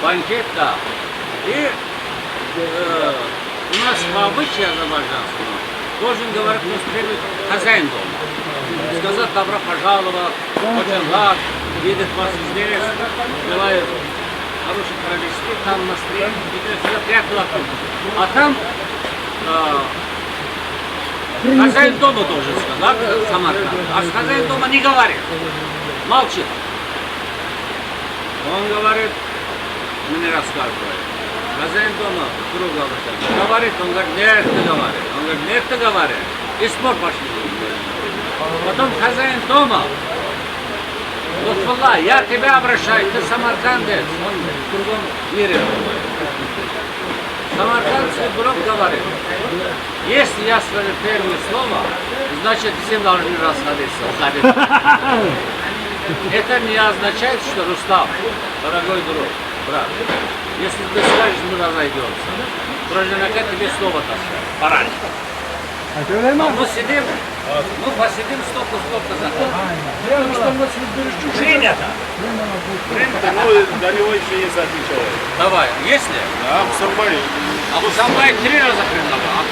Банкет, да. И у нас по обычаю азербайджанскому должен говорить первый хозяин дома. Сказать добро пожаловать, очень рад видеть вас здесь, желаю хороших провести, там настроение, всегда приятно. А там хозяин дома должен сказать, Самарканд. А хозяин дома не говорит, молчит. Он говорит, мне рассказывает. Хозяин дома круглый обращается. Говорит, он говорит, нет, ты говорит. Он говорит, нет, ты говорит. И спор пошли. Потом хозяин дома. Лутфулла, я тебя обращаюсь, ты самаркандец. Он в другом мире. Самаркандцы вдруг говорит, если я скажу первое слово, значит все должны расходиться. Это не означает, что Рустам, дорогой друг, брат, если ты скажешь, мы разойдемся. Дружинака тебе слово таскать. Пора. А мы сидим, мы посидим столько законов. Принято. До него еще есть один человек. Давай, есть ли? Да, Мусамбай. А Мусамбай 3 раза предлагал.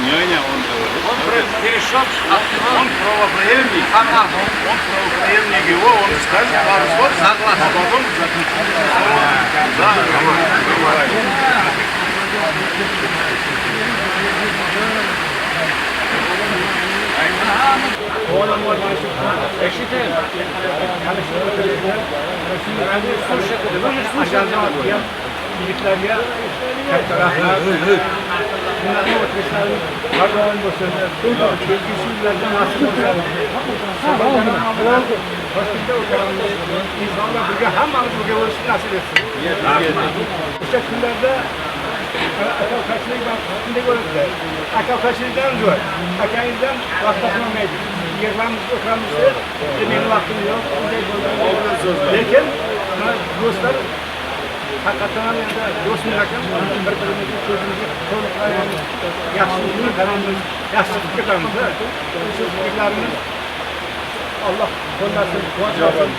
Не, он говорит. Он перешел от Он правопреемник. Он правопреемник его, он скажет пару слов. Согласен. А потом заключит. Да, Eşitin. Yigitlarga katta rahmat. Ularning o'tirishlari har doim bo'lsin. Kelgusi yillarda nasib bo'lsin. Toshkentda o'tiramiz. Insonlar birga hammamiz birga bo'lishni nasib etsin. O'sha kunlarda aka-ukachilik shunday bo'ladi. Aka-ukachilikdan zo'r. Akangizdan vaqt topolmaydi. Yig'lamiz, o'tiramiz deb, meni vaqtim yo'q, unday bo'ladi. Lekin do'stlar haqiqatan ham endi do'stlar ekan, bir-birimizga ko'zimizga to'liq yaxshilikni qaraymiz, yaxshilik ketamiz. Shu fiklarimiz Alloh qo'llasin, quvvatlasin.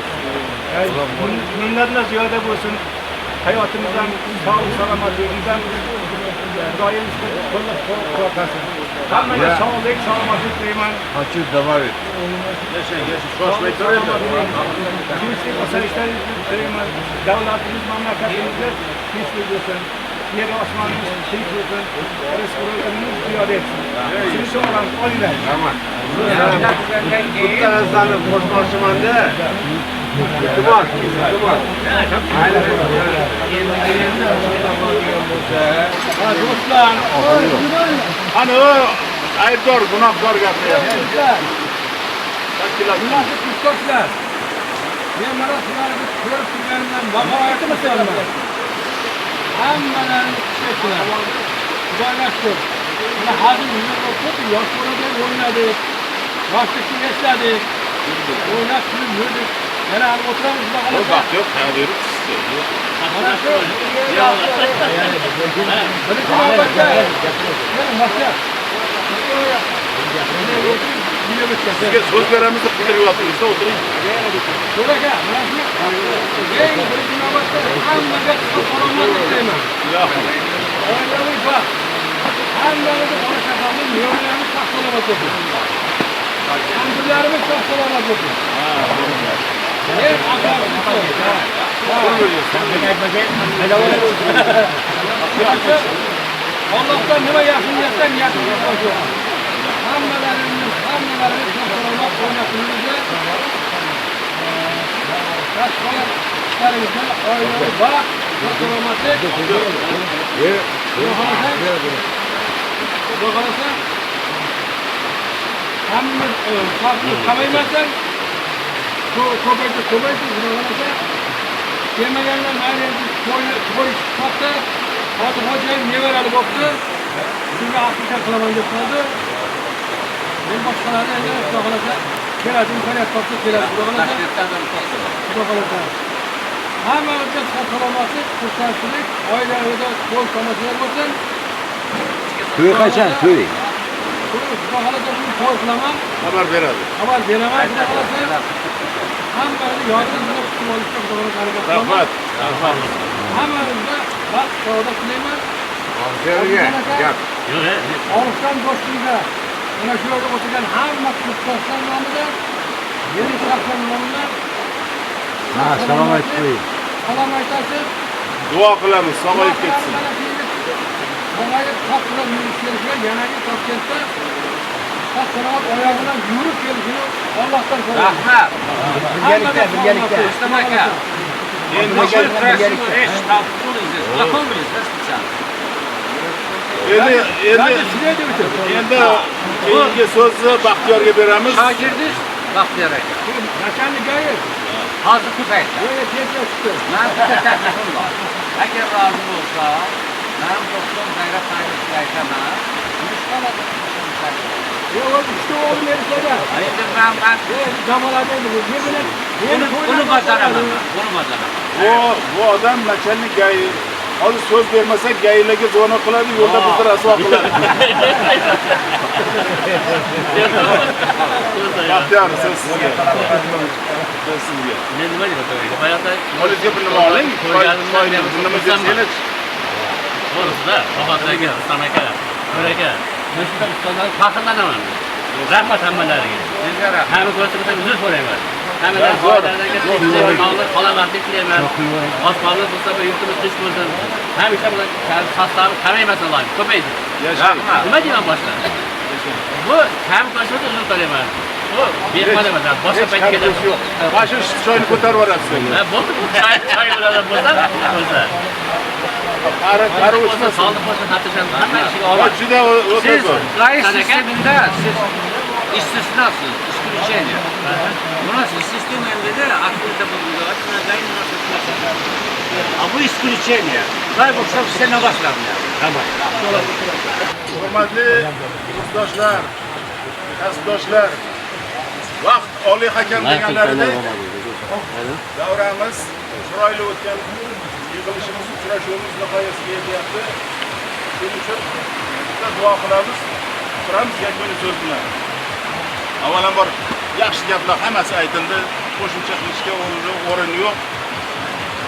Minnatlar ziyoda bo'lsin. Hayotimizdan, sog'lik salomatligimizdan doim qo'llab-quvvatlasin. Hammaga sog'lik, salomatlik tilayman. Хочу добавить. Shoshmay turadi. Tinchlik, osoyishtalik tilayman. Davlatimiz, mamlakatimizga tinchlik bo'lsin. Yer osmonimiz tinch bo'lsin. Rizqimiz ziyoda etsin. Shuni so'rayman, olinglar. Rahmat. Bitta narsani qo'shmoqchiman-da. Iltimos. Do'stlar, ana aybdor, gunohkor gapiryapti. Munosib yurtdoshlar, men mana sizlarni ko'rib turganimdan vafoat qilaman. Hammalaringiz ishlaysiz. Xudoga shukr. Mana hozir ko'p yosh bolalar o'ynadik. Yoshlikni esladik. O'ynab kulib yurdik. Yana o'tiramiz bag'alab. Vaqt yo'q, tayyorib. Sizga so'z beramiz deb qilyapmiz-da, o'tiring. To'g'ri aka, mana shu eng birinchi navbatda hammaga salomatlik tilayman. Oilaviy baxt. Hammamizni bola chaqamiz, yo'llarimiz sog' salomat bo'lsin. Hamdurlarimiz sog' salomat bo'lsin. Eng asosiysi Allohdan nima yaxshi niyatdan yaxshi bo'lsin. Hammalarimiz sog'-salomat o'ynashimizda tashqari ishlarimizda oilaviy baxt, sog'-salomatlik. Xudo xolasa hammamiz farqimiz kamaymasin. Ko'paysa, Xudo xolasa. Kelmaganlar mayli to'y chiqmoqda. Hozir hojiyev nevarali bo'libdi. Shunga afisha qilaman deb qoldi. Men boshqalarni endi Xudo xolasa keladi, imkoniyat topsa keladi. Xudo xolasa. Hammamizga sog'-salomatlik, xursandchilik, oilalarda to'y tomoshalar bo'lsin. To'y qachon? To'y. Xudo xolasa buni to'y qilaman. Xabar beradi. Xabar beraman, Xudo xolasa. Hammani yodingizda tutib olishga Xudo xolasa harakat qilaman. Rahmat. Hammamizga baxt, saodat tilayman. Olisdan do'stlikda mana shu yerda o'tirgan hamma kursdoshlar nomidan, yeni shaxslar nomidan salom aytib, salom aytasiz. Duo qilamiz, sog'ayib ketsin. Sog'ayib, sog' yurib kelishga, yanagi Toshkentda sog'-salomat oyoq bilan yurib kelishini Allohdan so'rayman. Rahmat. Birgalikda. Rustam aka. Endi keyingi so'zni Baxtiyorga beramiz. Shogirdingiz Baxtiyor aka. Nachalnik Gayev. Hozir ko'paydi. Yo'q, tezroq chiqdi. Men bitta taklifim bor. Agar rozi bo'lsa, men do'stim G'ayrat Saidovga aytaman. Yo'q, ishni o'g'lim erishadi. Endi men Jamolarda bu bilan uni bajaraman. Bu odam nachalnik Gayev. Hozir so'z bermasa gaylarga zo'rni qiladi, yo'lda bizni rasvo qiladi. Baxtiyor, siz sizga. Men nima deyapman? Hayotda Qo'lingizga bir nima oling, nima desanglar. Bo'lsa, babalarga, Rustam aka, aka, mana ustozlar faxrlanaman. Rahmat hammalariga. Hamma ko'rsatda uzr so'rayman. Hammalar zo'rlarga sog'lik, salomatlik tilayman. Osmonlar bo'lsa, yurtimiz tinch bo'lsin. Hamisha bilan sastami kamaymasin, Alloh. Ko'paysin. Rahmat. Nima deyman boshqa? Bu ham ko'rsatda uzr so'rayman. Bu bermadim, boshqa payt keladi. Mana shu choyni ko'tarib yuborasiz. Bo'ldi, bu choy bilan bo'lsa. Qari o'chmasin. Sog'liq bo'lsa, xatirjam hamma ishiga olib. Juda o'tadi. Rais sistemida siz istisnosiz, исключение. У нас система МВД открыта была, а вы исключение. Дай Бог, чтобы все на вас равняли. Hurmatli kursdoshlar, kasbdoshlar, vaqt oliy hakam deganlaridek davramiz chiroyli o'tgan, yig'ilishimiz, uchrashuvimiz nihoyasiga yetyapti. Shuning uchun bitta duo qilamiz, turamiz yakuniy so'z bilan. Avvalambor yaxshi gaplar hammasi aytildi, qo'shimcha qilishga o'rin yo'q.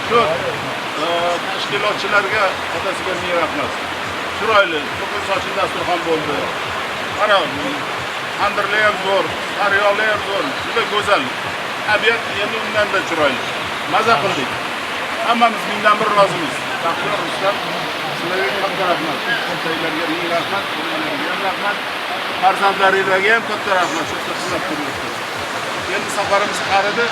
Shu tashkilotchilarga otasiga ming rahmat. Chiroyli, to'qqiz sochli dasturxon bo'ldi. Mana tandirlar ham zo'r, sariyog'lar ham zo'r, juda go'zal. Tabiat endi undan-da chiroyli. Maza qildik. Hammamiz mingdan bir rozimiz. Baxtiyor Rustam, sizlarga katta rahmat. O'rtaylarga ming rahmat, o'g'illarga ham rahmat. Farzandlaringizga ham katta rahmat. Shu xizmat qilibsiz. Endi safarimiz qaridi.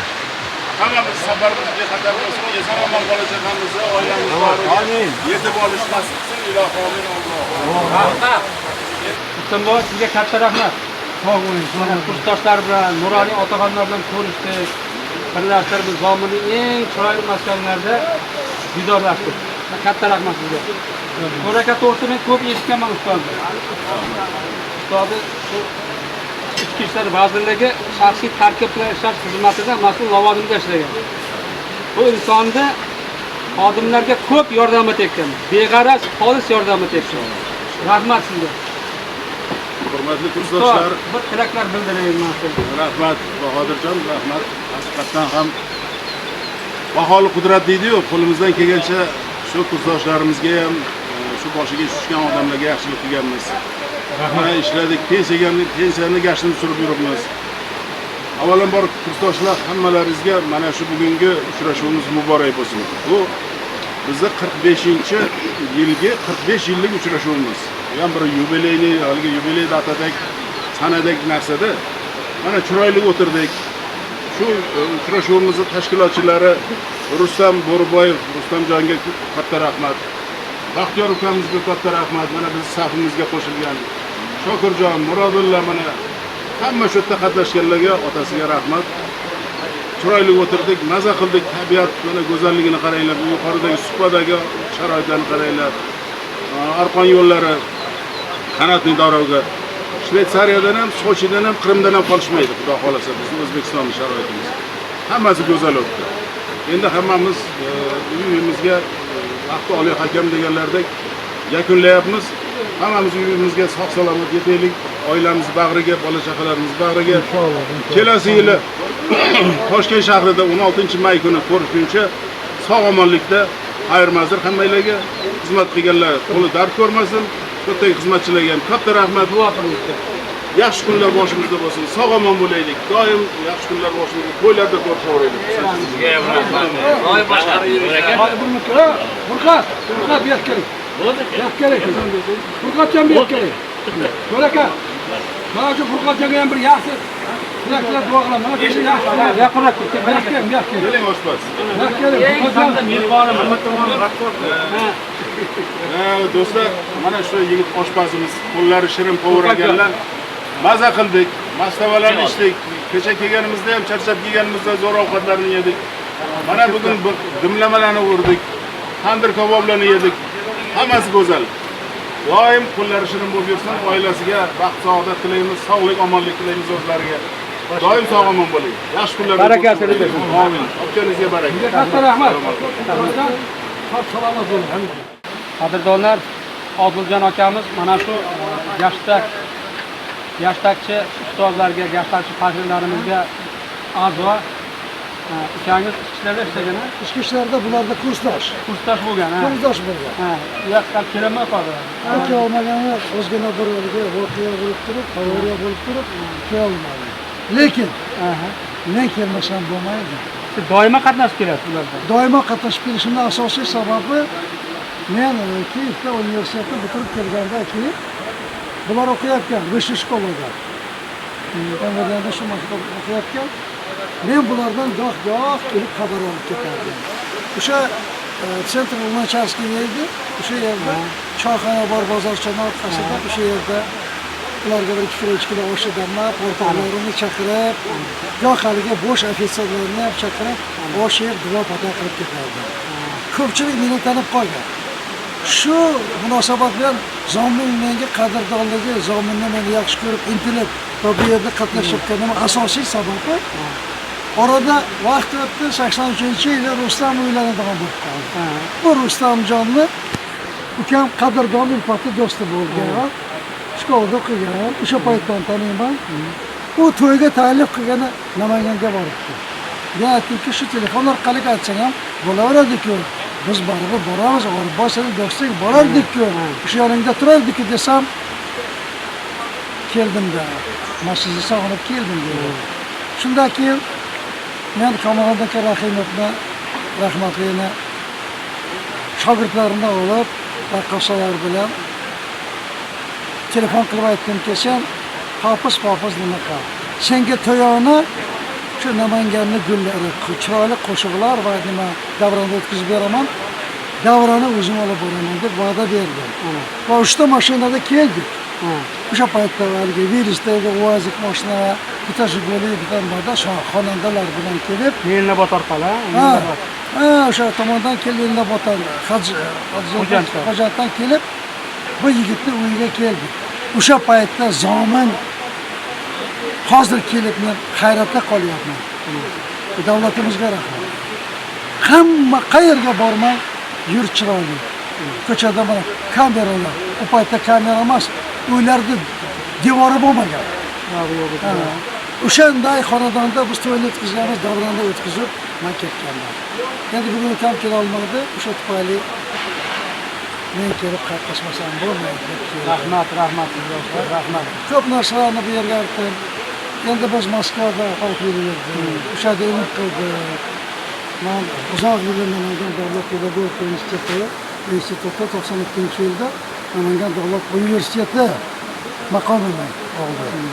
Hammamiz safarimiz bexatar bo'lsin. Eson-omon qolajagimizni, oilamizni yetib olish nasib qilsin. Ilohim amin. Alloh. Rustamboy, sizga katta rahmat. Sog' bo'ling. Mana kursdoshlar bilan, nuroniy otaxonlar bilan ko'rishdik. Birlashtirib, zominning eng chiroyli maskanlarida didorlashdik. Katta rahmat sizga. Ko'raka to'g'risida men ko'p eshitganman ustozni. Ustozi shu Ichki ishlar vazirligi shaxsiy tarkib bilan ishlash xizmatida mas'ul lavozimda ishlagan. Bu insonda xodimlarga ko'p yordam etgan, beg'araz, xolis yordam etgan. Rahmat sizga. Hurmatli kursdoshlar, bir tilaklar bildirayman sizga. Rahmat Bahodirjon, rahmat. Haqiqatan ham baholi qudrat deydi-yu, qo'limizdan kelgancha shu kursdoshlarimizga ham, shu boshiga tushgan odamlarga yaxshilik qilganmiz. Mana ishladik, pensiyani gashtini surib yuribmiz. Avvalambor kursdoshlar hammalaringizga mana shu bugungi uchrashuvimiz muborak bo'lsin. Bu bizning 45-yilgi 45 yillik uchrashuvimiz. Bu ham bir yubileyli, haligi yubiley datadek, sanadek narsada Mana chiroyli o'tirdik. Shu uchrashuvimizni tashkilotchilari Rustam Bo'riboyev, Rustamjonga katta rahmat. Baxtiyor ukamizga katta rahmat. Mana biz safimizga qo'shilgan Shokirjon, Murodulla, mana hamma shu yerda qatnashganlarga, otasiga rahmat. Chiroyli o'tirdik, maza qildik, tabiat mana go'zalligini qaranglar, bu yuqoridagi supadagi sharoitlarni qaranglar. Arqon yo'llari, qanotli darovga. Shvetsariyadan ham, Sochidan ham, Qrimdan ham qolishmaydi, xudo xolasa bizning O'zbekistonning sharoitimiz. Hammasi go'zal o'tdi. Endi hammamiz uyimizga vaqti oliy hakam deganlardek yakunlayapmiz. Hammamiz uyimizga sog' salomat yetaylik, oilamiz bag'riga, bola chaqalarimiz bag'riga. Kelasi yili Toshkent shahrida 16-may kuni ko'rishguncha sog' omonlikda xayr-mazir hammalarga, xizmat qilganlar qo'li dard ko'rmasin. Katta xizmatchilarga ham katta rahmat. Yaxshi kunlar boshimizda bo'lsin. Sog' omon bo'laylik. Doim yaxshi kunlar boshimizda, to'ylarda ko'rishaveraylik. Doim boshqarib yurishlar. Furqat bu yerga keling. Yo'q kerak. Furqatjon bu yerga keling. Ko'raka. Mana shu Furqatjonga ham bir yaxshi tilaklar duo qilaman. Mana shu yaxshi. Yaqinroq keling. Keling oshpaz. Furqatjon Do'stlar, mana shu yigit oshpazimiz, qo'llari shirin qovuraganlar. Maza qildik, mastavalarni ichdik. Kecha kelganimizda ham charchab kelganimizda zo'r ovqatlarni yedik. Mana bugun dimlamalarni urdik. Tandir kaboblarni yedik. Hammasi go'zal. Doim qo'llari shirin bo'lib yursin, oilasiga baxt, saodat tilaymiz, sog'lik, omonlik tilaymiz o'zlariga. Doim sog' omon bo'ling. Yaxshi kunlar. Barakatli bo'lsin. Amin. O'tganingizga baraka. Katta rahmat. Sog' salomat bo'ling. Qadrdonlar, Odiljon akamiz mana shu yashtakchi ustozlarga, yashtakchi faxriylarimizga a'zo. Ukangiz ichki ishlarda ishlagan, Ichki ishlarda bularda kursdosh bo'lgan. Kursdosh bo'lgan. U yoqqa kelinmay qoldi. Aka olmagani o'zgina bir voqea bo'lib turib, avariya bo'lib turib, kelolmadi. Lekin men kelmasam bo'lmaydi. Siz doimo qatnashib kelasiz ularda. Doimo qatnashib kelishimning asosiy sababi men Kiyevda universitetni bitirib kelgandan keyin bular o'qiyotgan, Vyshiy shkolada. Amerikada shu maktab o'qiyotgan. Men bulardan goh-goh kelib xabar olib ketardim. O'sha sentr Ulmancharskiy edi, o'sha yerda choyxona bor, bozorchani orqasida, o'sha yerda ularga bir 2 kilo osh damlab, o'rtoqlarini chaqirib, goh haligi bo'sh ofitserlarni ham chaqirib, osh yeb, duo pata qilib ketardim. Ko'pchilik meni tanib qolgan. Shu munosabat bilan Zomin menga qadrdonligi, Zominni meni yaxshi ko'rib, intilib va bu yerda qatnashayotganim asosiy sababi orada vaqt o'tdi, 83-yilda Rustam uylanadigan bo'lib qoldi. Bu Rustamjonni ukam qadrdon ulfati do'sti bo'lgan, shkolada o'qigan, o'sha paytdan taniyman. U to'yga taklif qilgani Namanganga boribdi. Men aytdimki, shu telefon orqali aytsang ham bo'laveradi-ku. Biz baribir boramiz, Orbosani do'sting borardik-ku. O'sha yoningda turardik desam, keldim-da. Men sizni sog'inib keldim dedi. Shundan keyin men Kamoliddin aka Rahimovni rahmatligini shogirdlarini olib, raqqosalar bilan telefon qilib aytdimki, sen hofiz nima qil? Senga to'yona shu Namanganning gullari, chiroyli qo'shiqlar va nima davronni o'tkazib beraman. Davrani o'zim olib boraman deb va'da berdim. Va 3 ta mashinada keldik. O'sha paytda haligi Virusdagi UAZik mashina, bitta Jiguli, bitta Mada xonandalar bilan kelib, Yelnabod orqali, o'sha tomondan kelganda botan Hojatdan kelib, bu yigitni uyiga keldik. O'sha paytda Zomin hozir kelib men hayratda qolyapman. Davlatimizga rahmat. Hamma qayerga bormay yur chiroyli. Ko'chada mana kameralar, u paytda kamera emas, uylarda devori bo'lmagan. O'shanday xonadonda biz to'yni o'tkazganmiz, davranda o'tkazib, men ketganman. Endi bugun ukam kela olmadi, o'sha tufayli men kelib qatnashmasam bo'lmaydi deb keldim. Rahmat. Ko'p narsalarni bu yerga aytdim. Endi biz Moskvada o'qib yurdik. O'sha deylik qildi. Men uzoq yillar Namangan davlat pedagogika institutida 92-yilda Namangan davlat universiteti maqomini oldim.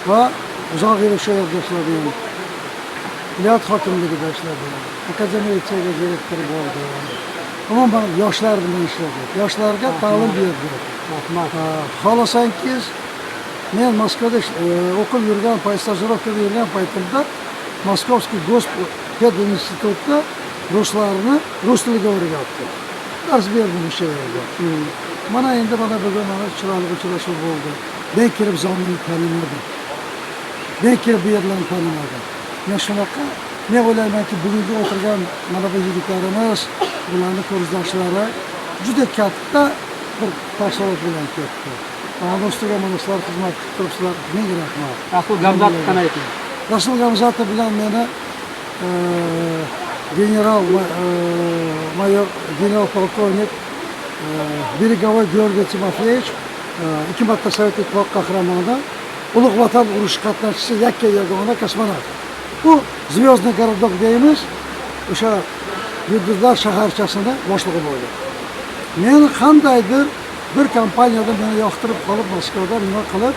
Va uzoq yil o'sha yerda ishladim. Viloyat hokimligida ishladim. Akademiya litseyiga direktor bo'ldim. Umuman yoshlar bilan ishladik. Yoshlarga ta'lim berdik. Rahmat. Xohlasangiz, men Moskvada o'qib yurgan payt, stajirovkada yurgan paytimda Moskovskiy Gospedinstitutda ruslarni rus tiliga o'rgatdim. Dars berdim o'sha yerda. Mana endi bugun mana chiroyli uchrashuv bo'ldi. Ben kirib zomini tanimadim. Ben kirib bu yerlarni tanimadim. Men shunaqa, men o'ylaymanki, bugungi o'tirgan mana bu yigitlarimiz, bularning ko'zdoshlari juda katta bir taassurot bilan ketdi. Ana ustiga mana sizlar xizmat qilib turibsizlar. Ming rahmat. Rasul Gamzatov qanday ekan? Rasul Gamzatov bilan meni mayor general-polkovnik Beregovoy Georgiy Timofeyevich, 2 marta Sovet Ittifoqi qahramoni, Ulug' Vatan urushi qatnashchisi, yakka yagona kosmonavt. Bu Zvyozniy Gorodok deymiz, o'sha yulduzlar shaharchasida boshlig'i bo'ldi. Men qandaydir bir kompaniyada meni yoqtirib qolib, Moskvada nima qilib,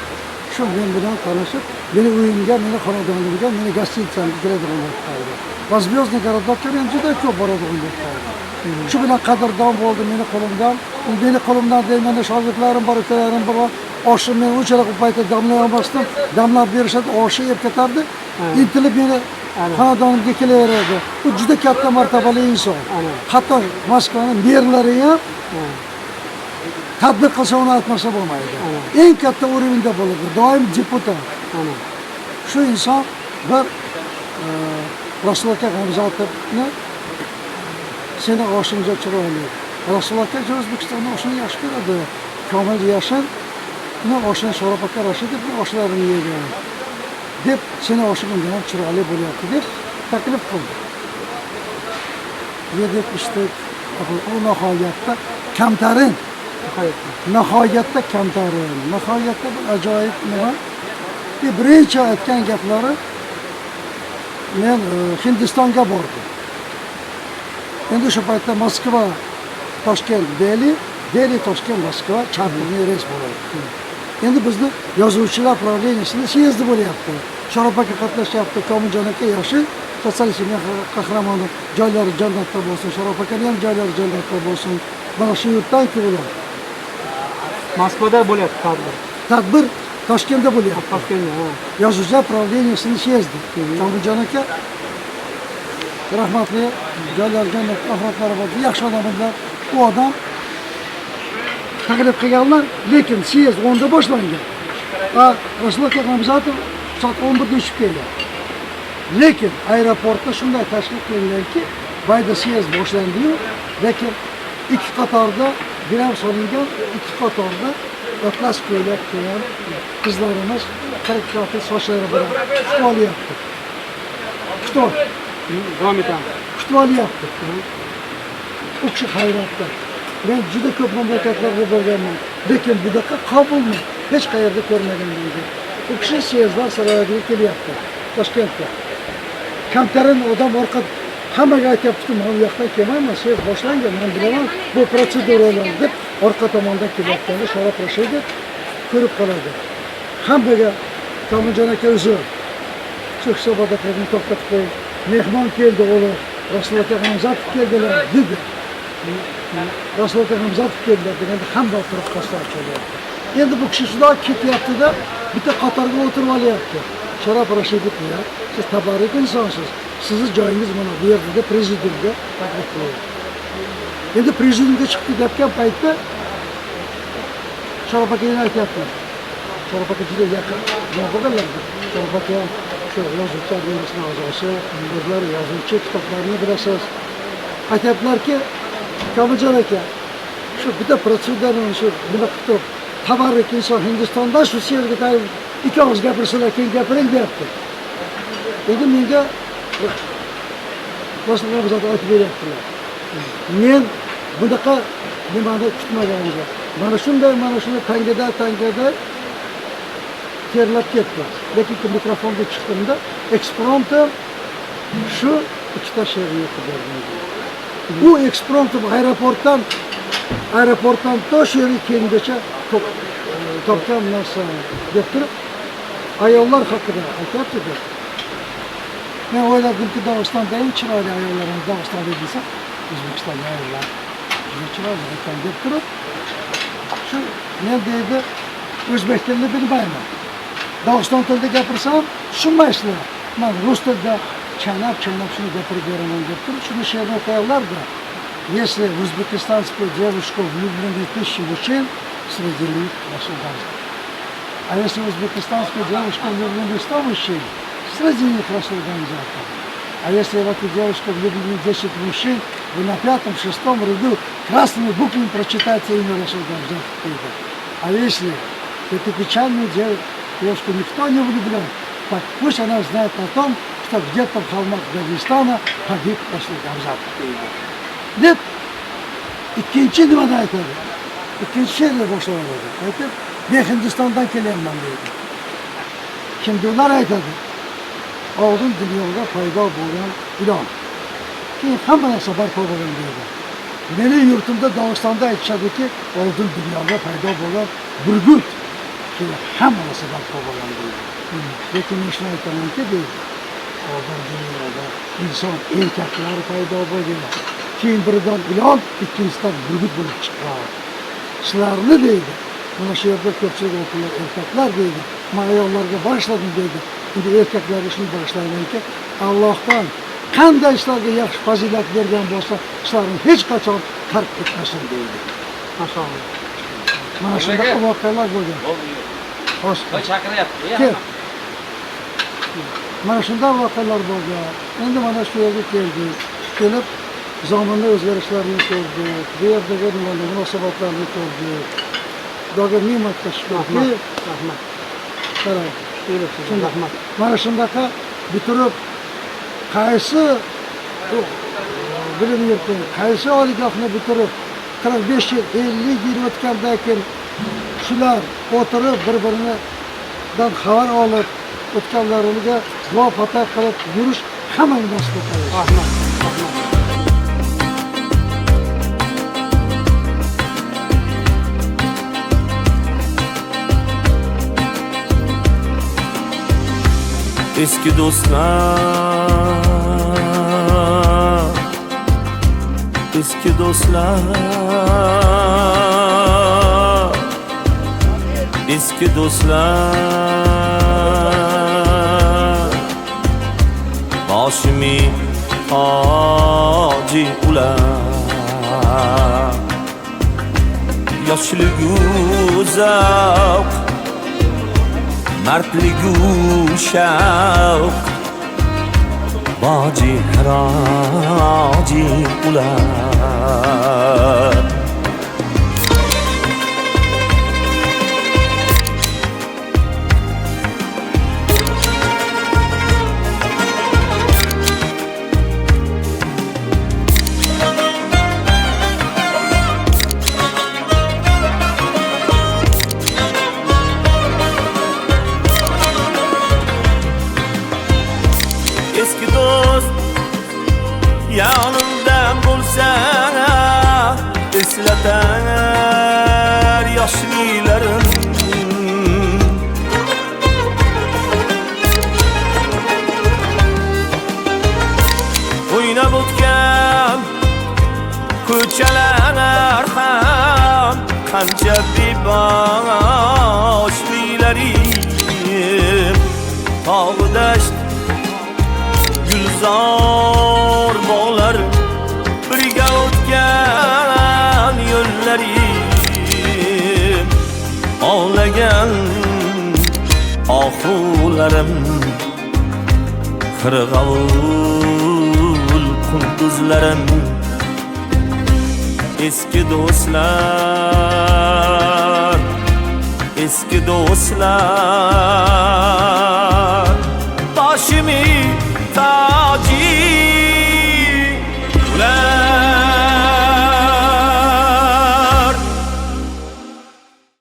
shu men bilan tanishib, meni uyimga, meni xonadonimga, meni gostitsamga kiradigan bo'ldi. Va Zvyozniy Gorodokka men juda ko'p boradigan bo'ldi. Shu bilan qadrdon bo'ldi meni qo'limdan deyman, shogirdlarim bor, ukalarim bor. Oshni men unchalik u paytda damlay olmasdim. Damlab berishadi, oshni yeb ketardi. Intilib meni xonadonimga kelaveradi. Bu juda katta martabali inson. Hatto Moskvaning merlari ham tadbir qilsa uni aytmasa bo'lmaydi. Eng katta o'rinda bo'ladi. Doim deputat. Shu inson bir Rasul aka Gamzatovni seni oshingga chiroyli. Rasul aka O'zbekistonda oshni yaxshi ko'radi. Komil Yashin buni oshini Sharof aka Rashidovning oshlarini yegan deb seni oshing ham chiroyli bo'lyapti deb taklif qildi. Yedik, ichdik. U nihoyatda kamtarin. Nihoyatda kamtarin. Nihoyatda bir ajoyib nima? Birinchi aytgan gaplari, men Hindistonga bordim. Endi o'sha paytda Moskva, Toshkent, Deli, Toshkent, Moskva charterli reys bo'ladi. Endi bizni yozuvchilar pravleniyasida syezdi bo'lyapti. Sharof aka qatnashyapti, Komiljon aka yaxshi, sotsialistik qahramoni, joylari jannatda bo'lsin, Sharof akaning ham joylari jannatda bo'lsin. Mana shu yurtdan kelgan. Moskvada bo'lyapti tadbir. Tadbir Toshkentda bo'lyapti. Toshkentda. Yozuvchilar pravleniyasini syezdi. Komiljon aka rahmatli, joylari jannatda, oxiratlari bor. Yaxshi odamlar. U odam taklif qilganlar, lekin syezd 10da boshlangan. Rasul aka Gamzatov soat 11da uchib kelgan. Lekin aeroportda shunday tashkil qilinganki, bayda syezd boshlandi-yu, lekin ikki qatorda biram solingan, ikki qatorda atlas ko'ylak kiygan qizlarimiz harakatli sochlari bilan kutib olyapti. Davom etamiz. Kutib olyapti. U kishi hayratda. Men juda ko'p mamlakatlarga borganman, lekin bunaqa qabulni hech qayerda ko'rmaganman deydi. U kishi syezdlar saroyiga kelyapti, Toshkentga. Kamtarin odam orqada hammaga aytyapti-ku, men u yoqdan kelmayman, syezd boshlangan, men bilaman, bu protseduralar deb orqa tomondan kelayotganda Sharof Rashidov ko'rib qoladi. Hammaga Komiljon aka o'zi shu hisobotlarni to'xtatib qo'yib, mehmon keldi, o'g'li Rasul aka Gamzatov keldilar dedi. Rasul aka Gamzatov keldilar deganda hamma o'tirib qoshlari cho'lyapti. Endi bu kishi shunday ketyapti-da, bitta qatorga o'tirib olyapti. Sharof Rashidov, siz tabarruk insonsiz. Sizni joyingiz mana bu yerda deb prezidentga taklif qildi. Endi prezidentga chiqib ketayotgan paytda Sharof akaga aytyapti. Sharof aka juda yaqin bo'lganlar. Sharof aka shu yozuvchi akademiyasining a'zosi, o'zlari yozuvchi, kitoblarini bilasiz. Aytyaptilarki, Komiljon aka, shu bitta protsedurani shu nima qilib turib, tabarruk inson Hindistonda shu syezga tayyor ikki og'iz gapirsalar, keyin gapiring deyapti. Endi menga boshqa bizlar aytib beryaptilar. Men bunaqa nimani kutmaganman. Mana shunday tangada terlab ketdi. Lekin mikrofonga chiqdimda, ekspromtom shu ikkita she'rni o'qib berdim. Bu ekspromtom aeroportdan to she'rni keyingacha topgan narsa deb turib, ayollar haqida aytyapti-da. Men o'yladimki, Dog'istonda eng chiroyli ayollarimiz Dog'istonda desa, O'zbekistonda ayollar juda chiroyli ekan deb turib, shu men deydi o'zbek tilini bilmayman. Dog'iston tilida gapirsam, tushunmaysizlar. Men rus tilida chanab shuni gapirib beraman deb turib, shuni she'rni o'qiyaplar-da. Если в узбекистанскую девушку влюблены 1000 мужчин, среди них Расул. А если в узбекистанскую девушку влюблены 100 мужчин, среди них Расул. А если в эту девушку влюблены 10 мужчин, вы на 5-м, 6-м ряду красными буквами прочитайте имя Расул. А если в эту печальную девушку никто не влюблен, так пусть она знает о том, что где-то в холмах Дагестана погиб Расул Гамзат. Deb ikkinchi nimani aytadi? Ikkinchi she'rni boshlaydi. Aytib, men Hindistondan kelyapman deydi. Hindular aytadi, oldin dunyoga paydo bo'lgan ilon. Keyin hamma narsa barpo bo'lgan deydi. Mening yurtimda Dog'istonda aytishadiki, oldin dunyoga paydo bo'lgan burgut. Keyin hamma narsa barpo bo'lgan deydi. Lekin men shuni aytamanki, deydi, oldin dunyoda inson erkaklar paydo bo'lgan. Keyin biridan ilon, ikkinchisidan burgut bo'lib chiqqan. Sizlarni deydi, mana shu yerda ko'pchilik o'quvchilar erkaklar deydi, men ayollarga bag'ishladim deydi. Endi erkaklarga shuni bag'ishlaymanki, Allohdan qanday ishlarga yaxshi fazilat bergan bo'lsa, ishlarni hech qachon tark etmasin deydi. Masallan. Mana shunday voqealar bo'lgan. Xo'sh, chaqiryapti. Mana shunday voqealar bo'lgan. Endi mana shu yerga keldik. Kelib zamanla o'zgarishlarni ko'rdik, bu yerdagi munosabatlarni ko'rdik. Xudoga ming marta shukrki, rahmat. Rahmat. Mana shundaqa bitirib, qaysi bilim yurti, qaysi oliygohni bitirib, 45 yil, 50 yil o'tgandan keyin shular o'tirib bir-biridan xabar olib, o'tganlariga duo fatah qilib yurish hammaning nasib etadi. Rahmat. Eski do'stlar, eski do'stlar, eski do'stlar, boshimi toji ular, yoshligu zavq, mardligu shavq, boji haroji ular. Eski do'st yanimda bo'lsa, eslatar yoshliklarim. O'ynab o'tgan ko'chalar ham qancha beboshliklarim, tog'-dasht gulzor bog'lar, birga o'tgan yo'llarim, ovlagan ohularim, qirg'avul qunduzlarim. Eski do'stlar, eski do'stlar, boshimi